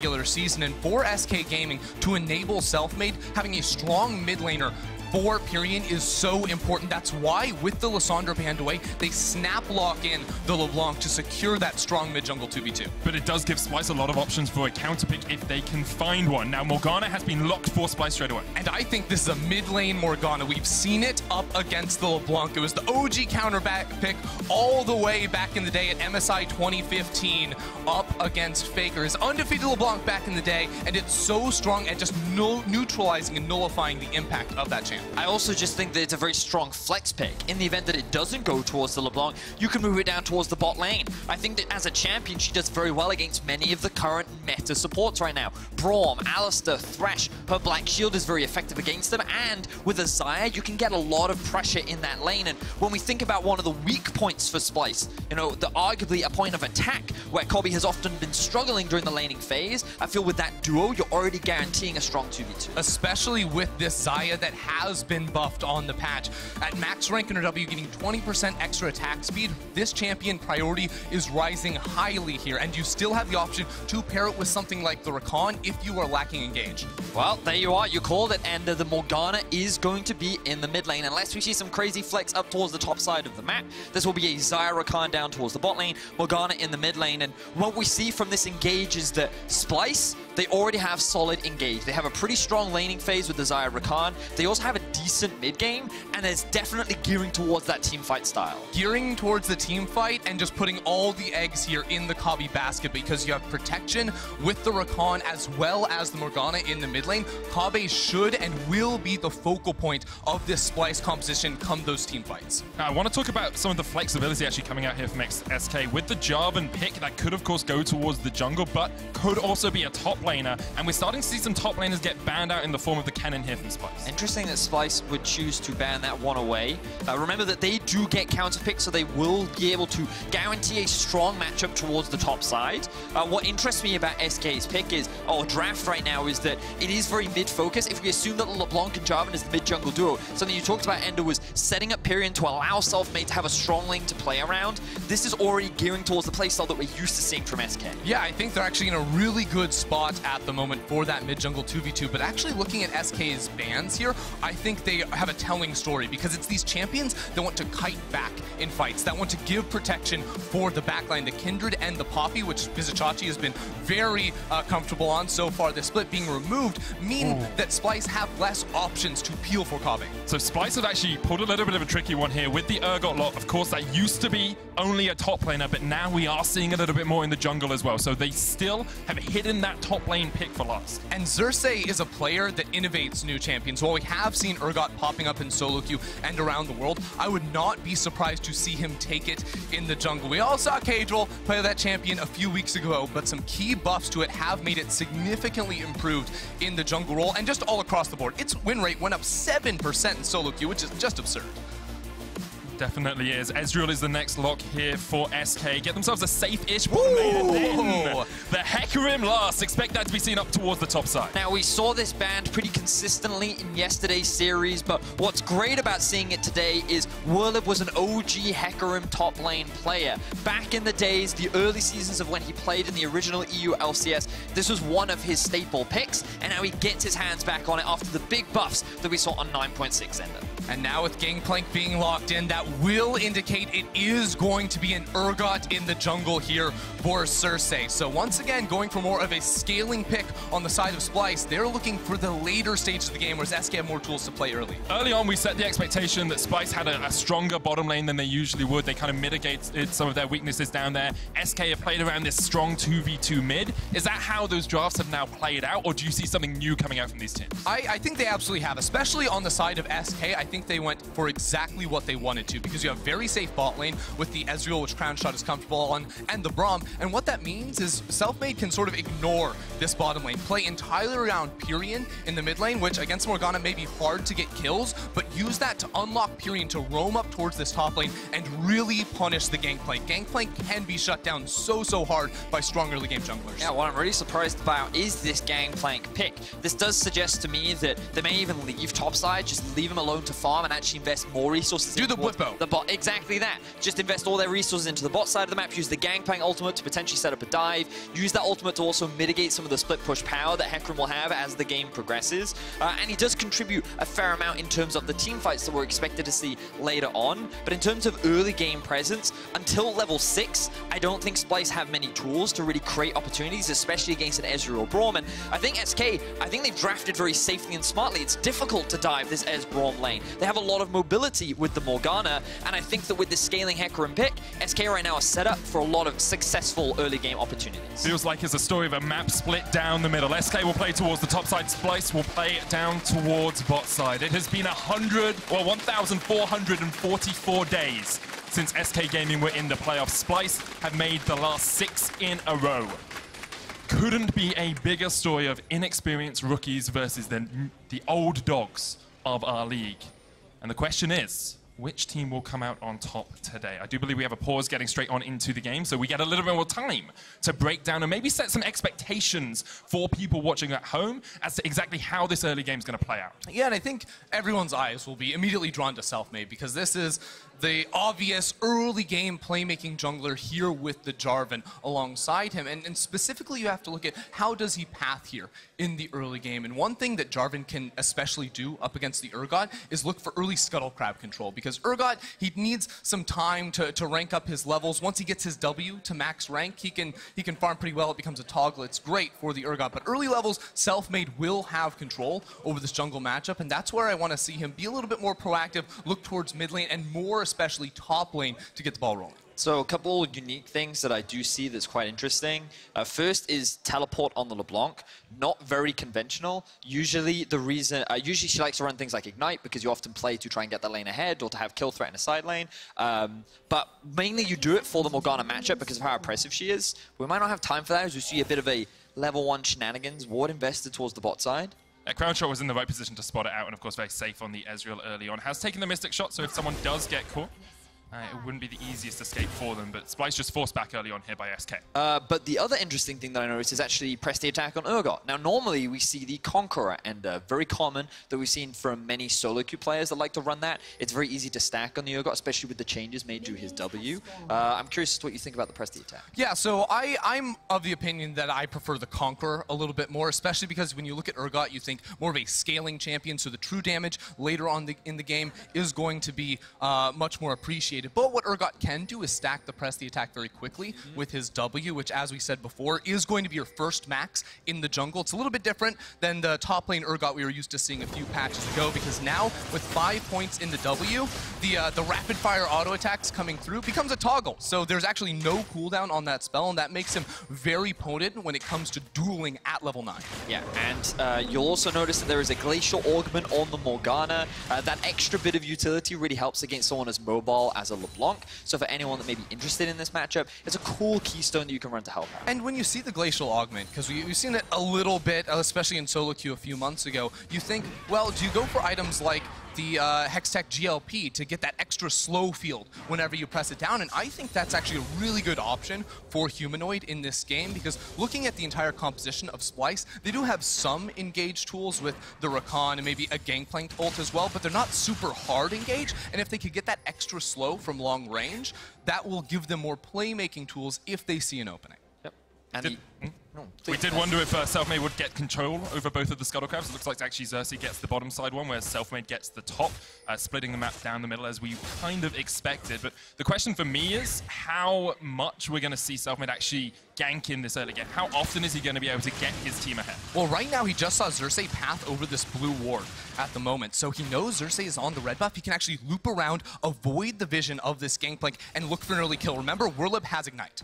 regular season. And for SK Gaming to enable Selfmade, having a strong mid laner for Pirean is so important. That's why with the Lissandra banned away, they snap lock in the LeBlanc to secure that strong mid-jungle 2v2. But it does give Splyce a lot of options for a counter pick if they can find one. Now, Morgana has been locked for Splyce straight away. And I think this is a mid-lane Morgana. We've seen it up against the LeBlanc. It was the OG counter back pick all the way back in the day at MSI 2015 up against Faker. His undefeated LeBlanc back in the day, and it's so strong at just neutralizing and nullifying the impact of that champ. I also just think that it's a very strong flex pick. In the event that it doesn't go towards the LeBlanc, you can move it down towards the bot lane. I think that as a champion, she does very well against many of the current meta supports right now. Braum, Alistar, Thresh, her Black Shield is very effective against them, and with a Xayah, you can get a lot of pressure in that lane. And when we think about one of the weak points for Splyce, you know, arguably a point of attack where Kobbe has often been struggling during the laning phase, I feel with that duo, you're already guaranteeing a strong 2v2. Especially with this Xayah that has been buffed on the patch. At max rank under W, getting 20% extra attack speed, this champion priority is rising highly here, and you still have the option to pair it with something like the Rakan if you are lacking engage. Well, there you are, you called it, and the Morgana is going to be in the mid lane. Unless we see some crazy flex up towards the top side of the map, this will be a Xayah Rakan down towards the bot lane, Morgana in the mid lane, and what we see from this engage is that Splyce, they already have solid engage. They have a pretty strong laning phase with the Xayah Rakan. They also have a decent mid game, and it's definitely gearing towards that team fight style. Gearing towards the team fight and just putting all the eggs here in the Kobbe basket because you have protection with the Rakan as well as the Morgana in the mid lane. Kobbe should and will be the focal point of this Splyce composition come those team fights. Now, I want to talk about some of the flexibility actually coming out here from SK. With the Jarvan pick, that could of course go towards the jungle, but could also be a top laner, and we're starting to see some top laners get banned out in the form of the cannon here from Splyce. Interesting that Splyce would choose to ban that one away. Remember that they do get counter picks, so they will be able to guarantee a strong matchup towards the top side. What interests me about SK's pick is, or draft right now, is that it is very mid-focused. If we assume that LeBlanc and Jarvan is the mid-jungle duo, something you talked about, Ender, was setting up Pirean to allow Selfmade to have a strong lane to play around. This is already gearing towards the playstyle that we're used to seeing from SK. Yeah, I think they're actually in a really good spot at the moment for that mid-jungle 2v2, but actually looking at SK's bans here, I think they have a telling story because it's these champions that want to kite back in fights, that want to give protection for the backline. The Kindred and the Poppy, which Vizicsacsi has been very comfortable on so far, the split being removed, mean that Splyce have less options to peel for Kobbe. So Splyce have actually pulled a little bit of a tricky one here with the Urgot lock. Of course, that used to be only a top laner, but now we are seeing a little bit more in the jungle as well. So they still have hidden that top lane pick for last. And Xerxe is a player that innovates new champions. While we have seen Urgot popping up in solo queue and around the world, I would not be surprised to see him take it in the jungle. We all saw Cajal play that champion a few weeks ago, but some key buffs to it have made it significantly improved in the jungle role and just all across the board. Its win rate went up 7% in solo queue, which is just absurd. Definitely is. Ezreal is the next lock here for SK. Get themselves a safe-ish bottom lane. The hecarim last. Expect that to be seen up towards the top side. Now, we saw this banned pretty consistently in yesterday's series, but what's great about seeing it today is Werlyb was an OG hecarim top lane player. Back in the days, the early seasons of when he played in the original EU LCS, this was one of his staple picks, and now he gets his hands back on it after the big buffs that we saw on 9.6 Ender. And now with Gangplank being locked in, that will indicate it is going to be an Urgot in the jungle here for Xerxe. So once again, going for more of a scaling pick on the side of Splyce. They're looking for the later stages of the game, whereas SK have more tools to play early. Early on, we set the expectation that Splyce had a stronger bottom lane than they usually would. They kind of mitigated some of their weaknesses down there. SK have played around this strong 2v2 mid. Is that how those drafts have now played out, or do you see something new coming out from these teams? I think they absolutely have, especially on the side of SK. I think they went for exactly what they wanted to, because you have very safe bot lane with the Ezreal, which Crownshot is comfortable on, and the Braum. And what that means is Selfmade can sort of ignore this bottom lane, play entirely around Pirean in the mid lane, which against Morgana may be hard to get kills, but use that to unlock Pirean to roam up towards this top lane and really punish the Gangplank. Gangplank can be shut down so hard by strong early game junglers. Yeah, what I'm really surprised about is this Gangplank pick. This does suggest to me that they may even leave topside, just leave him alone to farm and actually invest more resources into the bot. Exactly that. Just invest all their resources into the bot side of the map, use the Gangplank ultimate to potentially set up a dive, use that ultimate to also mitigate some of the split push power that hecarim will have as the game progresses. And he does contribute a fair amount in terms of the team fights that we're expected to see later on. But in terms of early game presence, until level 6, I don't think Splyce have many tools to really create opportunities, especially against an Ezreal or Braum. And I think SK, they've drafted very safely and smartly. It's difficult to dive this Braum lane. They have a lot of mobility with the Morgana, and I think that with the scaling hecarim pick, SK right now are set up for a lot of successful early game opportunities. Feels like it's a story of a map split down the middle. SK will play towards the top side, Splyce will play down towards bot side. It has been 1,444 days since SK Gaming were in the playoffs. Splyce have made the last 6 in a row. Couldn't be a bigger story of inexperienced rookies versus the old dogs of our league. And the question is, which team will come out on top today? I do believe we have a pause getting straight on into the game, so we get a little bit more time to break down and maybe set some expectations for people watching at home as to exactly how this early game is going to play out. Yeah, and I think everyone's eyes will be immediately drawn to Selfmade because this is the obvious early game playmaking jungler here with the Jarvan alongside him. And specifically, you have to look at how does he path here in the early game. And one thing that Jarvan can especially do up against the Urgot is look for early scuttle crab control, because Urgot, he needs some time to rank up his levels. Once he gets his W to max rank, he can farm pretty well. It becomes a toggle. It's great for the Urgot. But early levels, Selfmade will have control over this jungle matchup, and that's where I want to see him be a little bit more proactive, look towards mid lane, and more especially top lane to get the ball rolling. So a couple of unique things that I do see that's quite interesting. First is teleport on the LeBlanc. Not very conventional. Usually she likes to run things like Ignite because you often play to try and get the lane ahead or to have kill threat in a side lane. But mainly you do it for the Morgana matchup because of how impressive she is. We might not have time for that as we see a bit of a level 1 shenanigans. Ward invested towards the bot side. Crownshot was in the right position to spot it out, and of course very safe on the Ezreal early on. Has taken the Mystic shot, so if someone does get caught, it wouldn't be the easiest escape for them, but Splyce just forced back early on here by SK. But the other interesting thing that I noticed is actually press the attack on Urgot. Now, normally we see the Conqueror, and very common that we've seen from many solo queue players that like to run that. It's very easy to stack on the Urgot, especially with the changes made to his W. I'm curious as to what you think about the press the attack. Yeah, so I'm of the opinion that I prefer the Conqueror a little bit more, especially because when you look at Urgot, you think more of a scaling champion, so the true damage later on in the game is going to be much more appreciated. But what Urgot can do is stack the press the attack very quickly with his W, which, as we said before, is going to be your first max in the jungle. It's a little bit different than the top lane Urgot we were used to seeing a few patches ago, because now with 5 points in the W, the rapid fire auto attacks coming through becomes a toggle. So there's actually no cooldown on that spell, and that makes him very potent when it comes to dueling at level 9. Yeah, and you'll also notice that there is a glacial augment on the Morgana. That extra bit of utility really helps against someone as mobile as a LeBlanc. So for anyone that may be interested in this matchup, it's a cool keystone that you can run to help out. And when you see the glacial augment, because we've seen it a little bit, especially in solo queue a few months ago, you think, well, do you go for items like the Hextech GLP to get that extra slow field whenever you press it down? And I think that's actually a really good option for Humanoid in this game, because looking at the entire composition of Splyce, they do have some engage tools with the Rakan and maybe a Gangplank ult as well, but they're not super hard engage. And if they could get that extra slow from long range, that will give them more playmaking tools if they see an opening. Yep. And we did wonder if Selfmade would get control over both of the Scuttle Crabs. It looks like actually Xerxe gets the bottom side one, whereas Selfmade gets the top, splitting the map down the middle as we kind of expected. But the question for me is how much we're going to see Selfmade actually gank in this early game. How often is he going to be able to get his team ahead? Well, right now he just saw Xerxe path over this blue ward at the moment. So he knows Xerxe is on the red buff. He can actually loop around, avoid the vision of this Gangplank, and look for an early kill. Remember, Werlyb has Ignite.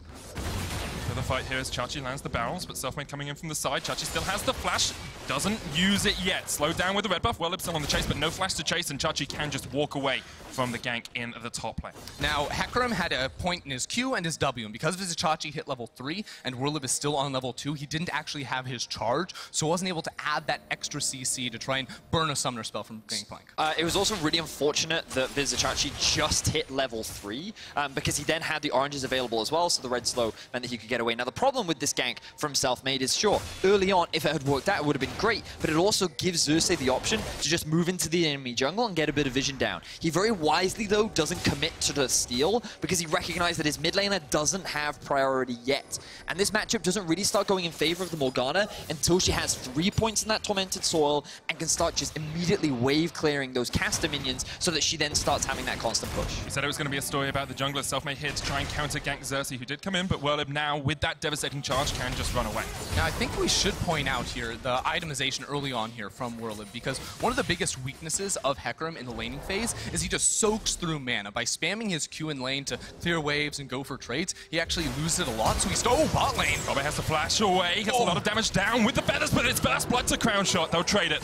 The fight here as Chachi lands the barrels, but Selfmade coming in from the side. Chachi still has the flash, doesn't use it yet. Slowed down with the red buff. Werlyb still on the chase, but no flash to chase, and Chachi can just walk away from the gank in the top lane. Now, hecarim had a point in his Q and his W, and because Vizicsacsi hit level 3 and Werlyb is still on level 2, he didn't actually have his charge, so wasn't able to add that extra CC to try and burn a summoner spell from Gangplank. It was also really unfortunate that Vizicsacsi just hit level 3 because he then had the oranges available as well, so the red slow meant that he could get away. Now, the problem with this gank from Selfmade is, sure, early on, if it had worked out, it would have been great, but it also gives Xerxe the option to just move into the enemy jungle and get a bit of vision down. He very wisely, though, doesn't commit to the steal because he recognized that his mid laner doesn't have priority yet. And this matchup doesn't really start going in favor of the Morgana until she has 3 points in that Tormented Soil and can start just immediately wave clearing those caster minions so that she then starts having that constant push. We said it was going to be a story about the jungler Selfmade here to try and counter gank Xerxe, who did come in, but Werlyb now, with that devastating charge, can just run away. Now, I think we should point out here the itemization early on here from Werlyb, because one of the biggest weaknesses of hecarim in the laning phase is he just soaks through mana. By spamming his Q in lane to clear waves and go for trades, he actually loses it a lot, so he stole bot lane. Kobbe has to flash away, gets a lot of damage down with the feathers, but it's first blood to Crownshot. They'll trade it.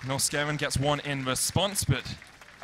Norskeren gets one in response, but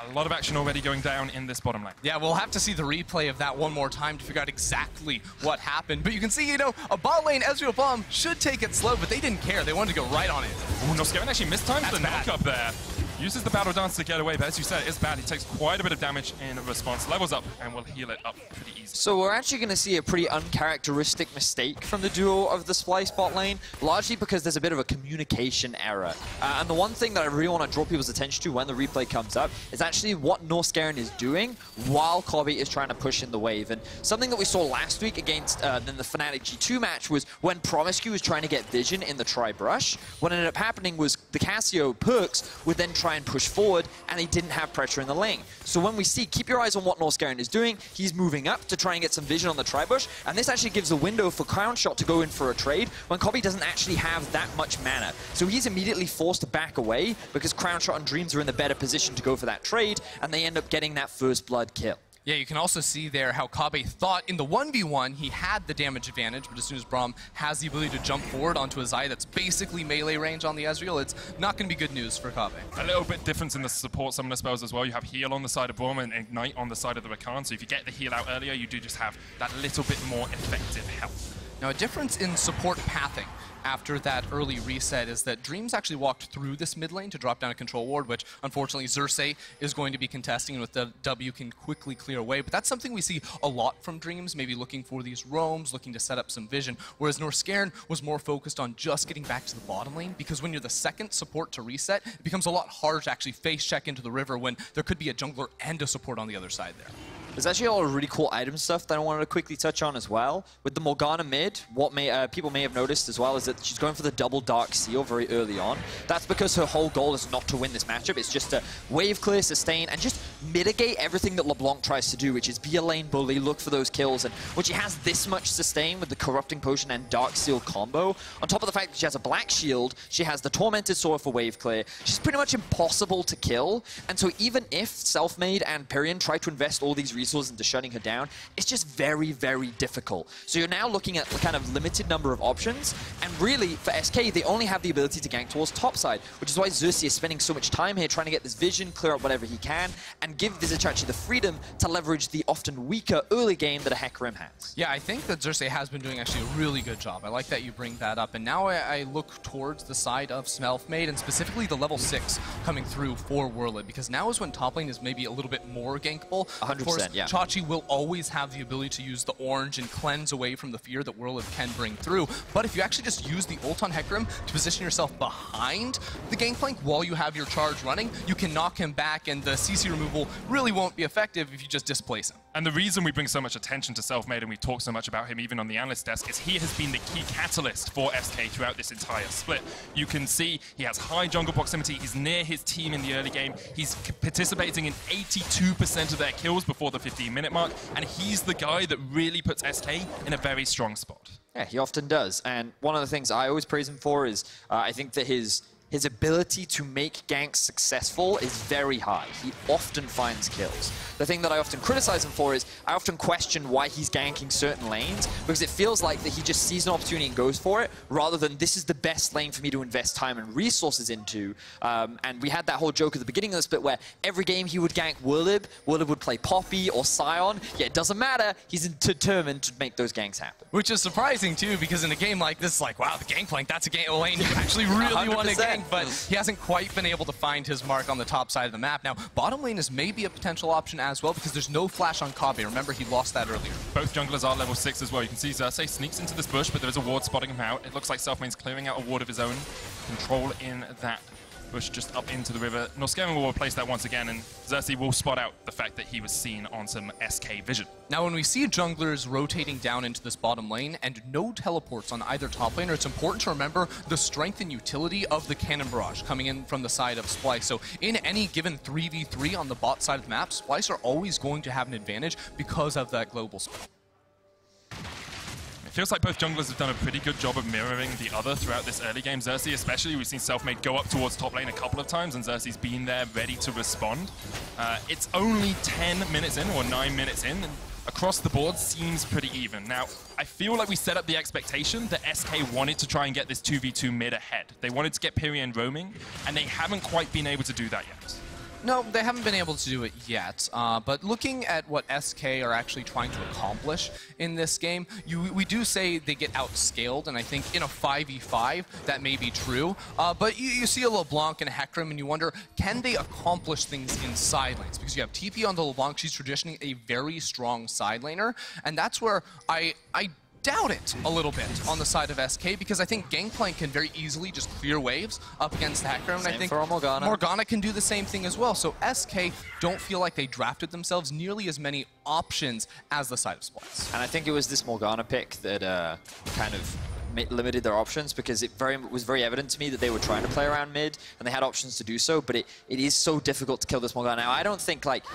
a lot of action already going down in this bottom lane. Yeah, we'll have to see the replay of that one more time to figure out exactly what happened. But you can see, you know, a bot lane Ezreal bomb should take it slow, but they didn't care. They wanted to go right on it. Ooh, Norskeren actually mistimes the knock up there. Uses the battle dance to get away, but as you said, it's bad. He takes quite a bit of damage in response, levels up, and will heal it up pretty easy. So we're actually going to see a pretty uncharacteristic mistake from the duo of the Splyce bot lane, largely because there's a bit of a communication error. And the one thing that I really want to draw people's attention to when the replay comes up is actually what Norskeren is doing while Kobbe is trying to push in the wave. And something that we saw last week against the Fnatic G2 match was when Promiscu was trying to get vision in the tri-brush. What ended up happening was the Cassio perks would then try and push forward, and they didn't have pressure in the lane. So when we see, keep your eyes on what Norskeren is doing, he's moving up to try and get some vision on the tri-bush, and this actually gives a window for Crownshot to go in for a trade when Kobbe doesn't actually have that much mana. So he's immediately forced to back away because Crownshot and Dreams are in the better position to go for that trade, and they end up getting that first blood kill. Yeah, you can also see there how Kobbe thought in the 1v1 he had the damage advantage, but as soon as Braum has the ability to jump forward onto a Xayah that's basically melee range on the Ezreal, it's not going to be good news for Kobbe. A little bit difference in the support summoner spells as well. You have heal on the side of Braum and ignite on the side of the Rakan, so if you get the heal out earlier, you do just have that little bit more effective health. Now, a difference in support pathing after that early reset is that Dreams actually walked through this mid lane to drop down a control ward, which unfortunately Xerxe is going to be contesting, and with the W can quickly clear away. But that's something we see a lot from Dreams, maybe looking for these roams, looking to set up some vision, whereas Norskeren was more focused on just getting back to the bottom lane, because when you're the second support to reset, it becomes a lot harder to actually face check into the river when there could be a jungler and a support on the other side there. There's actually a lot of really cool item stuff that I wanted to quickly touch on as well. With the Morgana mid, what people may have noticed as well is that she's going for the double Dark Seal very early on. That's because her whole goal is not to win this matchup. It's just to wave clear, sustain, and just mitigate everything that LeBlanc tries to do, which is be a lane bully, look for those kills. And when she has this much sustain with the Corrupting Potion and Dark Seal combo, on top of the fact that she has a Black Shield, she has the Tormented Sword for wave clear, she's pretty much impossible to kill. And so even if Selfmade and Pirean try to invest all these resources into shutting her down, it's just very, very difficult. So you're now looking at a kind of limited number of options, and really, for SK, they only have the ability to gank towards topside, which is why Xerxe is spending so much time here trying to get this vision, clear up whatever he can, and give Vizicsacsi the freedom to leverage the often weaker early game that a hecarim has. Yeah, I think that Xerxe has been doing actually a really good job. I like that you bring that up, and now I look towards the side of Selfmade, and specifically the level 6 coming through for Werlyb, because now is when top lane is maybe a little bit more gankable. 100%, yeah. Chachi will always have the ability to use the orange and cleanse away from the fear that Werlyb can bring through. But if you actually just use the ult on hecarim to position yourself behind the Gangplank while you have your charge running, you can knock him back, and the CC removal really won't be effective if you just displace him. And the reason we bring so much attention to Selfmade and we talk so much about him even on the analyst desk is he has been the key catalyst for SK throughout this entire split. You can see he has high jungle proximity, he's near his team in the early game, he's participating in 82% of their kills before the 15-minute mark, and he's the guy that really puts SK in a very strong spot. Yeah, he often does. And one of the things I always praise him for is I think that his his ability to make ganks successful is very high. He often finds kills. The thing that I often criticize him for is I often question why he's ganking certain lanes, because it feels like that he just sees an opportunity and goes for it, rather than this is the best lane for me to invest time and resources into. And we had that whole joke at the beginning of the split where every game he would gank Werlyb, Werlyb would play Poppy or Sion. Yeah, it doesn't matter. He's determined to make those ganks happen. Which is surprising too, because in a game like this, like, wow, the Gangplank, that's a lane you actually really want to gank, but he hasn't quite been able to find his mark on the top side of the map. Now, bottom lane is maybe a potential option as well, because there's no flash on Kobbe. Remember, he lost that earlier. Both junglers are level 6 as well. You can see Xerxe sneaks into this bush, but there is a ward spotting him out. It looks like Selfmade's clearing out a ward of his own. Control in that bush just up into the river. Norskeren will replace that once again, and Xerxe will spot out the fact that he was seen on some SK vision. Now, when we see junglers rotating down into this bottom lane and no teleports on either top laner, it's important to remember the strength and utility of the cannon barrage coming in from the side of Splyce. So in any given 3v3 on the bot side of the map, Splyce are always going to have an advantage because of that global spot. Feels like both junglers have done a pretty good job of mirroring the other throughout this early game. Xerxe especially, we've seen Selfmade go up towards top lane a couple of times, and Xerxe's been there ready to respond. It's only 10 minutes in, or 9 minutes in, and across the board seems pretty even. Now, I feel like we set up the expectation that SK wanted to try and get this 2v2 mid ahead. They wanted to get Pirean roaming, and they haven't quite been able to do that yet. No, they haven't been able to do it yet, but looking at what SK are actually trying to accomplish in this game, we do say they get outscaled, and I think in a 5v5 that may be true, but you see a LeBlanc and a hecarim, and you wonder, can they accomplish things in side lanes? Because you have TP on the LeBlanc, she's traditionally a very strong side laner, and that's where I doubt it a little bit on the side of SK, because I think Gangplank can very easily just clear waves up against the hecarim, and I think Morgana can do the same thing as well. So SK don't feel like they drafted themselves nearly as many options as the side of Splyce. And I think it was this Morgana pick that kind of limited their options, because it was very evident to me that they were trying to play around mid and they had options to do so, but it is so difficult to kill this Morgana. Now, I don't think like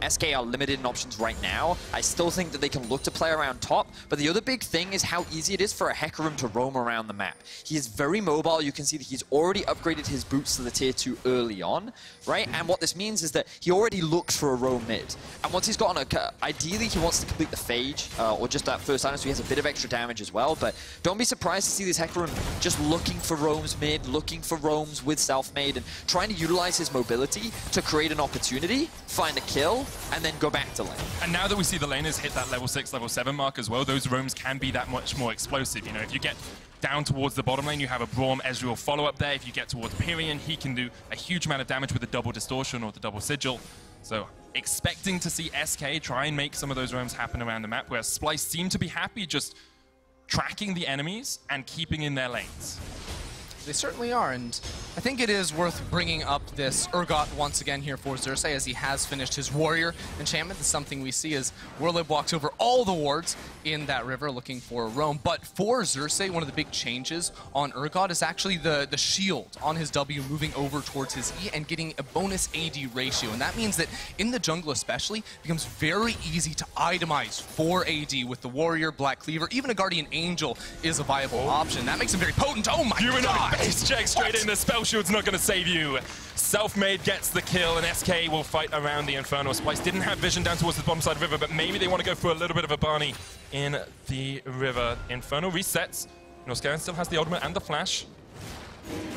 SK are limited in options right now. I still think that they can look to play around top, but the other big thing is how easy it is for a hecarim to roam around the map. He is very mobile. You can see that he's already upgraded his boots to the tier 2 early on, right? And what this means is that he already looks for a roam mid. And once he's gotten ideally he wants to complete the phage, or just that first item, so he has a bit of extra damage as well, but don't be surprised to see this hecarim just looking for roams mid, looking for roams with Selfmade, and trying to utilize his mobility to create an opportunity, find a kill, and then go back to lane. And now that we see the laners hit that level 6, level 7 mark as well, those roams can be that much more explosive. You know, if you get down towards the bottom lane, you have a Braum Ezreal follow-up there. If you get towards Pirean, he can do a huge amount of damage with the double distortion or the double sigil. So expecting to see SK try and make some of those roams happen around the map, where Splyce seem to be happy just tracking the enemies and keeping in their lanes. They certainly are, and I think it is worth bringing up this Urgot once again here for Xerxe, as he has finished his warrior enchantment. It's something we see as Werlyb walks over all the wards in that river looking for a roam. But for Xerxe, one of the big changes on Urgot is actually the shield on his W moving over towards his E and getting a bonus AD ratio. And that means that in the jungle especially, it becomes very easy to itemize for AD with the warrior, Black Cleaver. Even a Guardian Angel is a viable option. That makes him very potent. Oh my god! Base check straight in. The spell shield's not going to save you. Selfmade gets the kill, and SK will fight around the Inferno. Splyce didn't have vision down towards the bottom side of the river, but maybe they want to go for a little bit of a Barney in the river. Inferno resets. Norskeren still has the ultimate and the flash.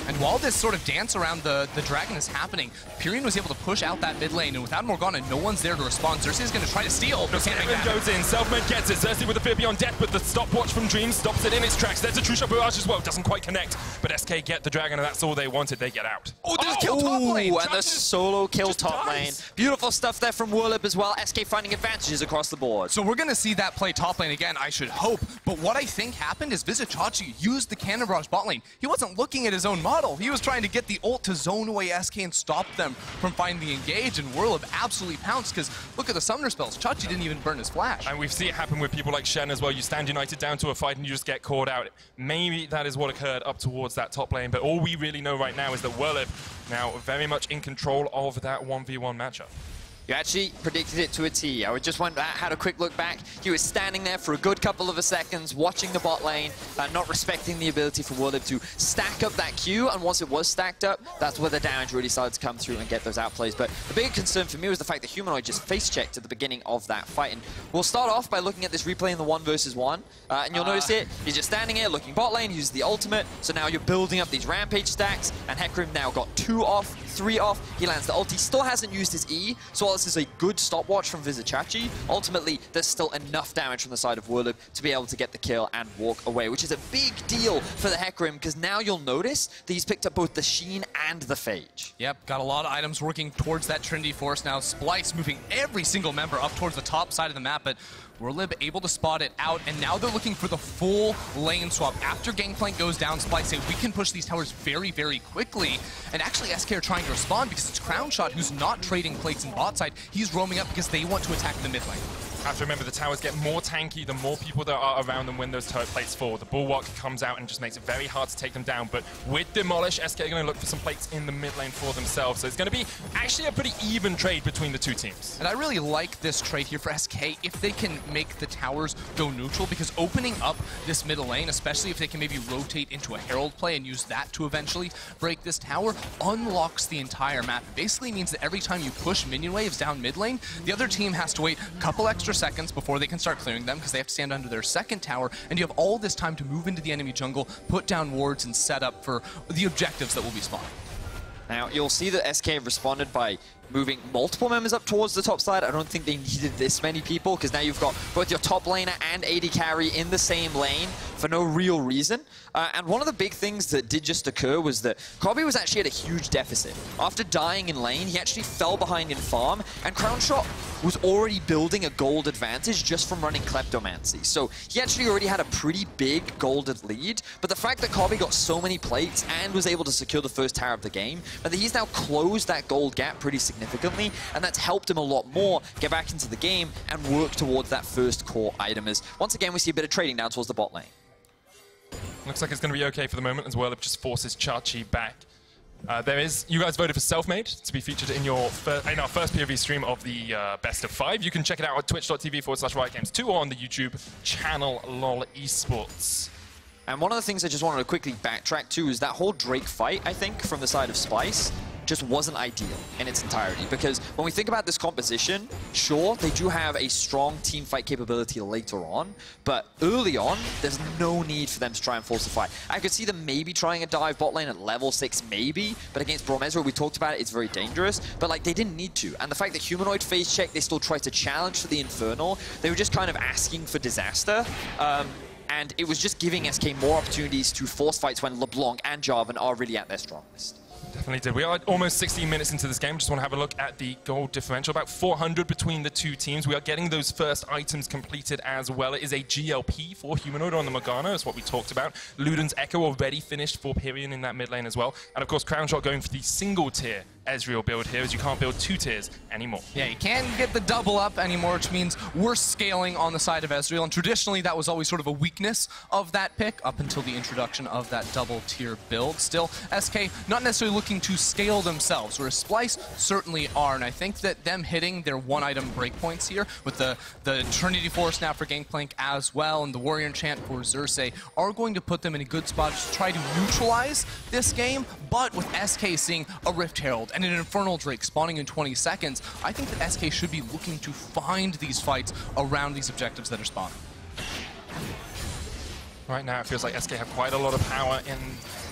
And while this sort of dance around the dragon is happening, Pirean was able to push out that mid lane, and without Morgana, no one's there to respond. Xerxe is going to try to steal. Norskeren goes in, Selfmade gets it. Xerxe with a fear beyond death, but the stopwatch from Dream stops it in its tracks. There's a true shot barrage as well, doesn't quite connect, but SK get the dragon, and that's all they wanted. They get out. Oh, there's a kill top lane! And the solo kill top lane. Beautiful stuff there from Werlyb as well. SK finding advantages across the board. So we're going to see that play top lane again, I should hope. But what I think happened is Vizicsacsi used the cannon barrage bot lane. He wasn't looking at his own model. He was trying to get the ult to zone away SK and stop them from finding the engage, and Werlyb absolutely pounced, because look at the summoner spells. Chachi didn't even burn his flash. And we've seen it happen with people like Shen as well. You stand united down to a fight and you just get caught out. Maybe that is what occurred up towards that top lane, but all we really know right now is that Werlyb now very much in control of that 1v1 matchup. You actually predicted it to a T. I just had a quick look back. He was standing there for a good couple of seconds, watching the bot lane, not respecting the ability for Werlyb to stack up that Q, and once it was stacked up, that's where the damage really started to come through and get those outplays. But the bigger concern for me was the fact that Humanoid just face-checked at the beginning of that fight. And we'll start off by looking at this replay in the 1 versus 1, and you'll notice it. He's just standing here looking bot lane, uses the ultimate, so now you're building up these rampage stacks, and hecarim now got 2 off, 3 off. He lands the ulti, still hasn't used his E, so while this is a good stopwatch from Vizicsacsi, ultimately there's still enough damage from the side of Werlyb to be able to get the kill and walk away, which is a big deal for the hecarim, because now you'll notice that he's picked up both the Sheen and the Phage. Yep, got a lot of items working towards that Trinity Force now. Splyce moving every single member up towards the top side of the map, but Werlyb able to spot it out, and now they're looking for the full lane swap. After Gangplank goes down, Splyce say, we can push these towers very, very quickly. And actually, SK are trying to respond because it's Crownshot who's not trading plates in bot side. He's roaming up because they want to attack the mid lane. Have to remember the towers get more tanky the more people there are around them when those turret plates fall. The bulwark comes out and just makes it very hard to take them down. But with Demolish, SK are going to look for some plates in the mid lane for themselves. So it's going to be actually a pretty even trade between the two teams. And I really like this trade here for SK if they can make the towers go neutral, because opening up this middle lane, especially if they can maybe rotate into a Herald play and use that to eventually break this tower, unlocks the entire map. It basically means that every time you push minion waves down mid lane, the other team has to wait a couple extra seconds before they can start clearing them, because they have to stand under their second tower, and you have all this time to move into the enemy jungle, put down wards, and set up for the objectives that will be spawned. Now, you'll see that SK have responded by moving multiple members up towards the top side. I don't think they needed this many people, because now you've got both your top laner and AD carry in the same lane for no real reason. And one of the big things that did just occur was that Kobbe was actually at a huge deficit. After dying in lane, he actually fell behind in farm, and Crownshot was already building a gold advantage just from running Kleptomancy. So he actually already had a pretty big golded lead, but the fact that Kobbe got so many plates and was able to secure the first tower of the game, but he's now closed that gold gap pretty significantly, and that's helped him a lot more get back into the game and work towards that first core item. As once again, we see a bit of trading down towards the bot lane. Looks like it's going to be okay for the moment as Werlyb just forces Xayah back. You guys voted for Selfmade to be featured in our first POV stream of the best of 5. You can check it out at twitch.tv/RiotGames2 or on the YouTube channel lolesports. And one of the things I just wanted to quickly backtrack to is that whole Drake fight, I think, from the side of Splyce, just wasn't ideal in its entirety. Because when we think about this composition, sure, they do have a strong team fight capability later on, but early on, there's no need for them to try and force a fight. I could see them maybe trying a dive bot lane at level 6, maybe, but against Braum Ezreal, we talked about it, it's very dangerous, but like, they didn't need to. And the fact that Humanoid phase check, they still tried to challenge for the Infernal, they were just kind of asking for disaster. And it was just giving SK more opportunities to force fights when LeBlanc and Jarvan are really at their strongest. Definitely did. We are almost 16 minutes into this game. Just want to have a look at the gold differential. About 400 between the two teams. We are getting those first items completed as well. It is a GLP for Humanoid on the Morgana. That's what we talked about. Luden's Echo already finished for Pirean in that mid lane as well. And of course, Crownshot going for the single tier Ezreal build here, as you can't build 2 tiers anymore. Yeah, you can't get the double up anymore, which means we're scaling on the side of Ezreal. And traditionally, that was always sort of a weakness of that pick up until the introduction of that double tier build. Still, SK not necessarily looking to scale themselves, whereas Splyce certainly are. And I think that them hitting their 1-item breakpoints here with the Trinity Force now for Gangplank as well, and the Warrior Enchant for Xerxe are going to put them in a good spot to try to neutralize this game. But with SK seeing a Rift Herald and an Infernal Drake spawning in 20 seconds, I think that SK should be looking to find these fights around these objectives that are spawning. Right now, it feels like SK have quite a lot of power in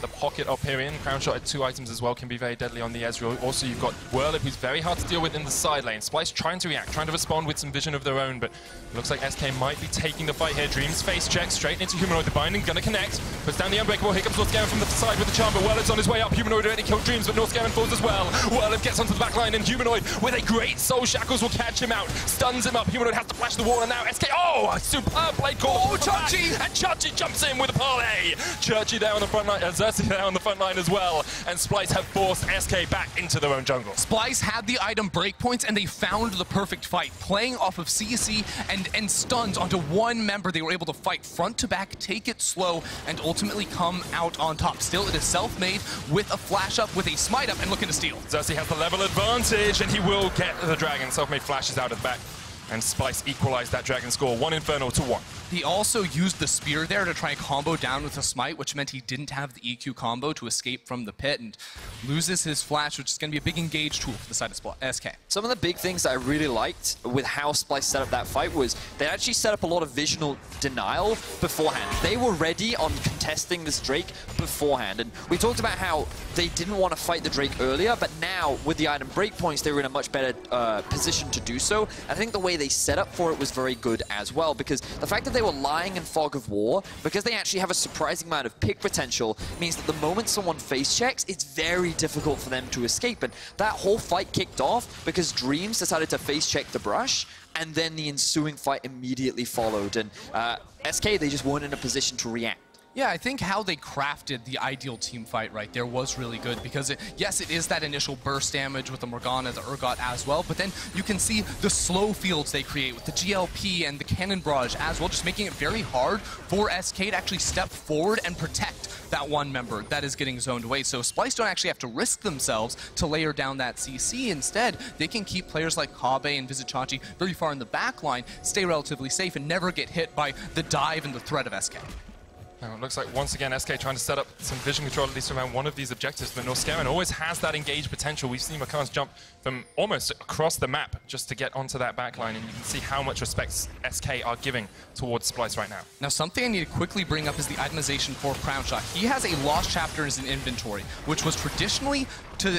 the pocket of Pirean. Crownshot at 2 items as well can be very deadly on the Ezreal. Also, you've got Werlyb, who's very hard to deal with in the side lane. Splyce trying to react, trying to respond with some vision of their own, but it looks like SK might be taking the fight here. Dreams face check straight into Humanoid. The binding gonna connect. Puts down the Unbreakable. Here comes Norskeren from the side with the charm, but Werlyb's on his way up. Humanoid already killed Dreams, but Norskeren falls as well. Werlyb gets onto the back line, and Humanoid with a great Soul Shackles will catch him out. Stuns him up. Humanoid has to flash the wall, and now SK. Oh, a superb blade call. Oh, Xayah! And Xayah jumps in with a parlay. Xerxe there on the front line. Xerxe there on the front line as well, and Splyce have forced SK back into their own jungle. Splyce had the item breakpoints, and they found the perfect fight. Playing off of CC and stuns onto one member, they were able to fight front to back, take it slow, and ultimately come out on top. Still, it is Selfmade with a flash up, with a smite up, and looking to steal. Xerxe has the level advantage, and he will get the dragon. Selfmade flashes out of the back, and Splyce equalized that dragon score, 1 Infernal to 1. He also used the spear there to try and combo down with a smite, which meant he didn't have the EQ combo to escape from the pit, and loses his flash, which is going to be a big engage tool for the side of SK. Some of the big things that I really liked with how Splyce set up that fight was they actually set up a lot of visional denial beforehand. They were ready on contesting this Drake beforehand, and we talked about how they didn't want to fight the Drake earlier, but now with the item breakpoints, they were in a much better position to do so. I think the way they set up for it was very good as well, because the fact that they were lying in Fog of War, because they actually have a surprising amount of pick potential, means that the moment someone face checks, it's very difficult for them to escape. And that whole fight kicked off because Dreams decided to face check the brush, and then the ensuing fight immediately followed. And SK, they just weren't in a position to react. Yeah, I think how they crafted the ideal team fight right there was really good, because yes, it is that initial burst damage with the Morgana, the Urgot as well, but then you can see the slow fields they create with the GLP and the Cannon Barrage as well, just making it very hard for SK to actually step forward and protect that one member that is getting zoned away. So Splyce don't actually have to risk themselves to layer down that CC. Instead, they can keep players like Kobbe and Vizicsacsi very far in the back line, stay relatively safe, and never get hit by the dive and the threat of SK. Now it looks like once again SK trying to set up some vision control at least around one of these objectives, but Norskeren always has that engage potential. We've seen Rakan's jump from almost across the map just to get onto that backline, and you can see how much respect SK are giving towards Splyce right now. Now something I need to quickly bring up is the itemization for Crownshot. He has a lost chapter in his inventory, which was traditionally to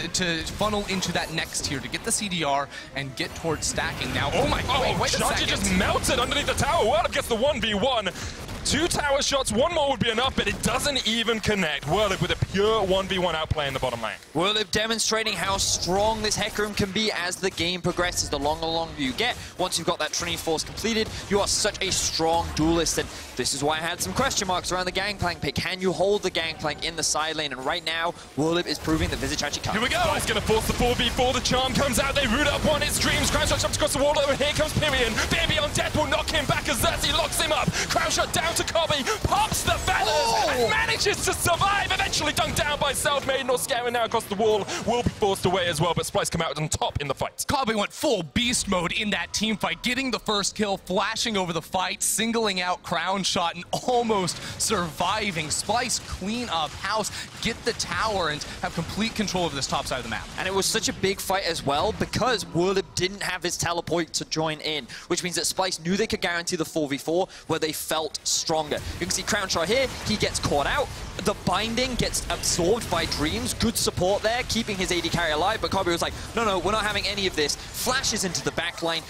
funnel into that next tier, to get the CDR and get towards stacking. Now, oh my god, wait a second. Just melted underneath the tower. Werlyb gets the 1v1. 2 tower shots, one more would be enough, but it doesn't even connect. Werlyb with a pure 1v1 outplay in the bottom lane. Werlyb demonstrating how strong this hecarim can be as the game progresses. The longer you get, once you've got that Trinity Force completed, you are such a strong duelist, and this is why I had some question marks around the Gangplank pick. Can you hold the Gangplank in the side lane? And right now, Werlyb is proving that Vizicsacsi can. Here we go! He's going to force the 4v4. The charm comes out. They root up one. It's Dreams. Crownshot jumps across the wall. Over here comes Pirean. Baby on death will knock him back as Xerxe locks him up. Crownshot down to Kobbe. Pops the feathers and manages to survive. Eventually dunked down by Selfmade. Norskeren now across the wall. Will be forced away as well, but Splyce come out on top in the fight. Kobbe went full beast mode in that team fight, getting the first kill, flashing over the fight, singling out Crownshot, and almost surviving. Splyce clean up house, get the tower, and have complete control of this top side of the map. And it was such a big fight as well because Werlyb didn't have his teleport to join in, which means that Splyce knew they could guarantee the 4v4 where they felt stronger. You can see Crownshot here, he gets caught out. The binding gets absorbed by Dreams. Good support there, keeping his AD carry alive, but Kobbe was like, no, we're not having any of this. Flashes into the backline,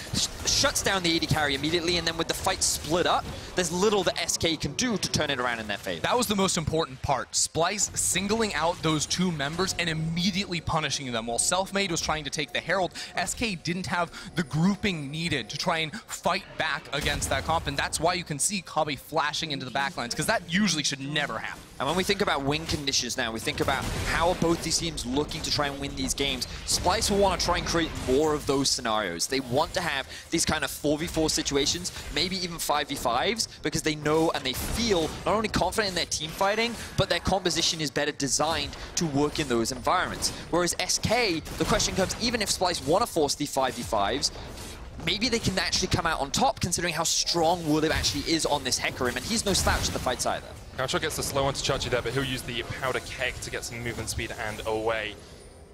shuts down the AD carry immediately, and then with the fight split up, there's little that SK can do to turn it around in their favor. That was the most important part. Splyce singling out those two members and immediately punishing them. While Selfmade was trying to take the Herald, SK didn't have the grouping needed to try and fight back against that comp, and that's why you can see Kobbe flashing into the backlines, because that usually should never happen. And when we think about win conditions now, we think about how are both these teams looking to try and win these games. Splyce will want to try and create more of those scenarios. They want to have these kind of 4v4 situations, maybe even 5v5s, because they know and they feel not only confident in their team fighting, but their composition is better designed to work in those environments. Whereas SK, the question comes, even if Splyce want to force the 5v5s, maybe they can actually come out on top, considering how strong Werlyb actually is on this hecarim, and he's no slouch at the fights either. Crownshot gets the slow onto Chachi there, but he'll use the powder keg to get some movement speed and away.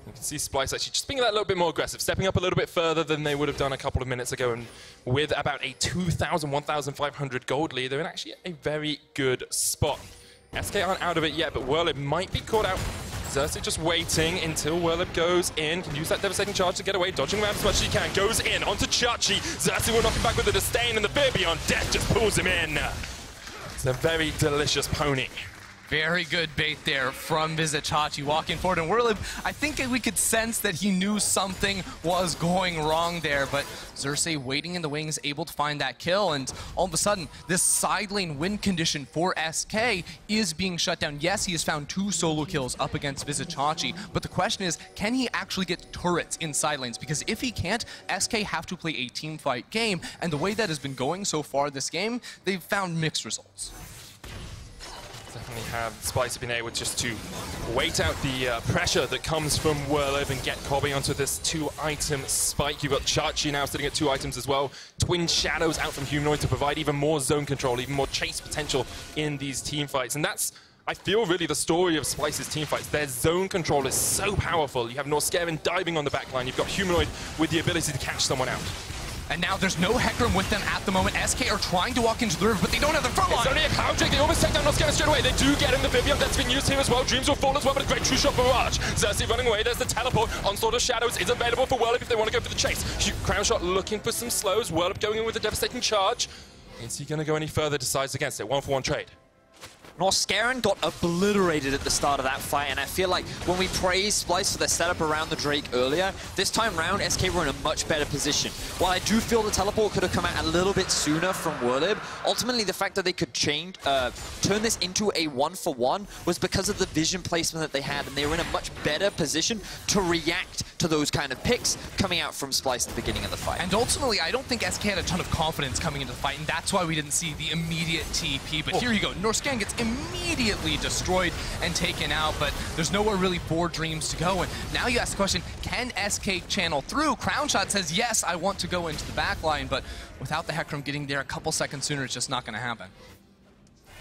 You can see Splyce actually just being that little bit more aggressive, stepping up a little bit further than they would have done a couple of minutes ago, and with about a 2,000, 1,500 gold lead, they're in actually a very good spot. SK aren't out of it yet, but Werlyb might be caught out. Xerxe just waiting until Werlyb goes in, can use that devastating charge to get away, dodging around as much as he can, goes in onto Chachi. Xerxe will knock him back with a disdain, and the Baby on death just pulls him in. It's a very delicious pony. Very good bait there from Vizicsacsi walking forward. And Werlyb, I think we could sense that he knew something was going wrong there, but Xerxe waiting in the wings, able to find that kill, and all of a sudden, this side lane win condition for SK is being shut down. Yes, he has found 2 solo kills up against Vizicsacsi, but the question is, can he actually get turrets in side lanes? Because if he can't, SK have to play a team fight game, and the way that has been going so far this game, they've found mixed results. Definitely have Splyce been able just to wait out the pressure that comes from Werlyb and get Kobbe onto this 2-item spike. You've got Xayah now sitting at 2 items as well. Twin Shadows out from Humanoid to provide even more zone control, even more chase potential in these team fights. And that's, I feel, really the story of Splyce's team fights. Their zone control is so powerful. You have Norskeren diving on the backline. You've got Humanoid with the ability to catch someone out. And now there's no hecarim with them at the moment. SK are trying to walk into the river, but they don't have the front line. It's only a cloud drake. They almost take down Norskeren straight away. They do get him the Vivian that's been used here as well. Dreams will fall as well, but a great true shot barrage. Xerxe running away. There's the teleport. Onslaught of Shadows is available for Werlyb if they want to go for the chase. Crownshot looking for some slows. Werlyb going in with a devastating charge. Is he going to go any further? Decides against it. 1-for-1 trade. Norskeren got obliterated at the start of that fight, and I feel like when we praised Splyce for their setup around the Drake earlier, this time round, SK were in a much better position. While I do feel the teleport could have come out a little bit sooner from Werlyb, ultimately the fact that they could change, turn this into a 1-for-1 was because of the vision placement that they had, and they were in a much better position to react to those kind of picks coming out from Splyce at the beginning of the fight. And ultimately, I don't think SK had a ton of confidence coming into the fight, and that's why we didn't see the immediate TP. But here you go, Norskeren gets immediately destroyed and taken out, but there's nowhere really for Dreams to go. And now you ask the question, can SK channel through? Crownshot says, yes, I want to go into the back line, but without the hecarim getting there a couple seconds sooner, it's just not going to happen. I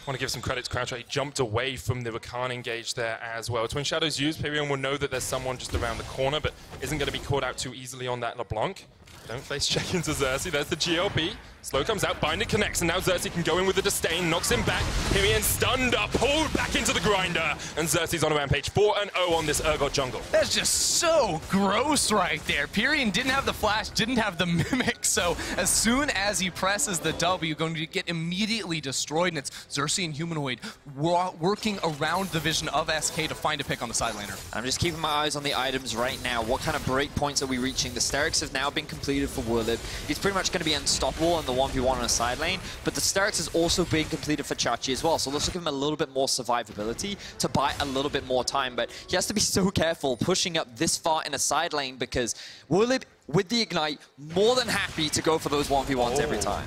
want to give some credit to Crownshot. He jumped away from the Rakan engage there as well. Twin Shadows used. Pirean will know that there's someone just around the corner, but isn't going to be caught out too easily on that LeBlanc. Don't face check into Xerxe. There's the GLP. Slow comes out, Binder connects, and now Xerxe can go in with the disdain, knocks him back. Pirean stunned up, pulled back into the grinder, and Xerxe's on a rampage. 4-0 on this Urgot jungle. That's just so gross right there. Pirean didn't have the flash, didn't have the mimic, so as soon as he presses the W, going to get immediately destroyed, and it's Xerxe and Humanoid working around the vision of SK to find a pick on the side laner. I'm just keeping my eyes on the items right now. What kind of break points are we reaching? The Xerxe have now been completed for Werlyb. He's pretty much going to be unstoppable in the 1v1 on a side lane, but the Xerxe is also being completed for Xayah as well, so let's give him a little bit more survivability to buy a little bit more time, but he has to be so careful pushing up this far in a side lane because Werlyb, with the Ignite, more than happy to go for those 1v1s every time.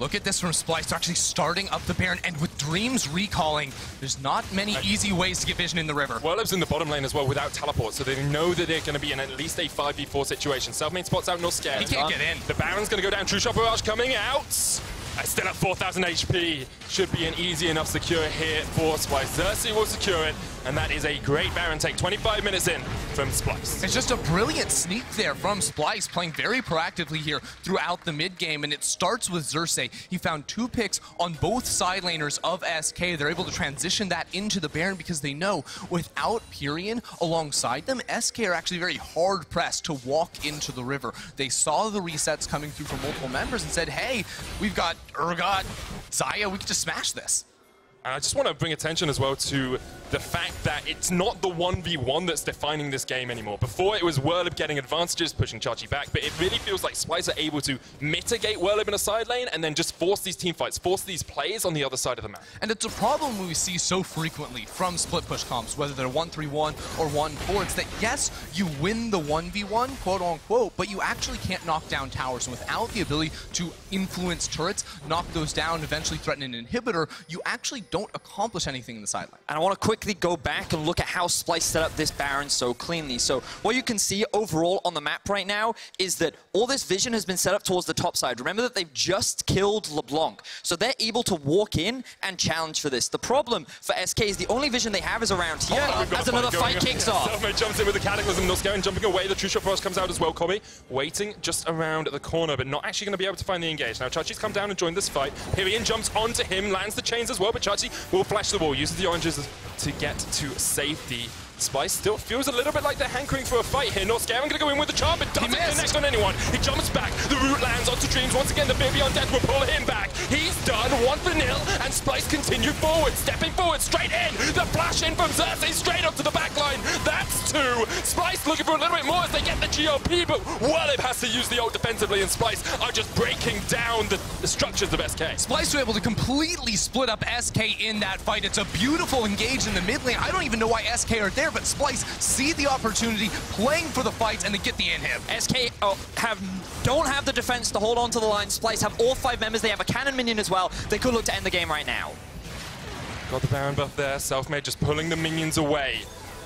Look at this from Splyce. They're actually starting up the Baron, and with Dreams recalling, there's not many easy ways to get vision in the river. Werlyb's in the bottom lane as well without teleport, so they know that they're going to be in at least a 5v4 situation. Selfmade spots out Norskeren. He can't get in. The Baron's going to go down. True Shot Barrage coming out. Still at 4,000 HP. Should be an easy enough secure here for Splyce. Xerxe will secure it, and that is a great Baron take. 25 minutes in from Splyce. It's just a brilliant sneak there from Splyce, playing very proactively here throughout the mid game, and it starts with Xerxe. He found 2 picks on both side laners of SK. They're able to transition that into the Baron because they know without Pirean alongside them, SK are actually very hard pressed to walk into the river. They saw the resets coming through from multiple members and said, hey, we've got Urgot, Xayah, we could just smash this. And I just want to bring attention as well to the fact that it's not the 1v1 that's defining this game anymore. Before, it was Werlyb getting advantages, pushing Xayah back, but it really feels like Splyce are able to mitigate Werlyb in a side lane and then just force these team fights, force these plays on the other side of the map. And it's a problem we see so frequently from split push comps, whether they're 1-3-1 or 1-4. It's that, yes, you win the 1v1, quote-unquote, but you actually can't knock down towers. And without the ability to influence turrets, knock those down, eventually threaten an inhibitor, you actually don't accomplish anything in the sideline. And I want to quickly go back and look at how Splyce set up this Baron so cleanly. So what you can see overall on the map right now is that all this vision has been set up towards the top side. Remember that they've just killed LeBlanc. So they're able to walk in and challenge for this. The problem for SK is the only vision they have is around here as another fight kicks off. Selfmade jumps in with the Cataclysm. Norskeren jumping away. The True Shot Frost comes out as well. Kobbe waiting just around the corner, but not actually going to be able to find the engage. Now Xayah's come down and joined this fight. Pirean jumps onto him, lands the chains as well, but Xayah will flash the wall, uses the oranges to get to safety. Splyce still feels a little bit like they're hankering for a fight here. Norskeren gonna go in with the charm, but doesn't connect on anyone. He jumps back, the root lands onto Dreams. Once again, the baby on death will pull him back. He's done, 1-0, and Splyce continue forward, stepping forward, straight in. The flash in from Xerxe, straight onto the back line. That's 2. Splyce looking for a little bit more as they get the GOP, but Werlyb has to use the ult defensively, and Splyce are just breaking down the structures of SK. Splyce were able to completely split up SK in that fight. It's a beautiful engage in the mid lane. I don't even know why SK are there, but Splyce see the opportunity, playing for the fight, and they get the inhib. SK don't have the defense to hold on to the line. Splyce have all 5 members. They have a cannon minion as well. They could look to end the game right now. Got the Baron buff there. Selfmade just pulling the minions away,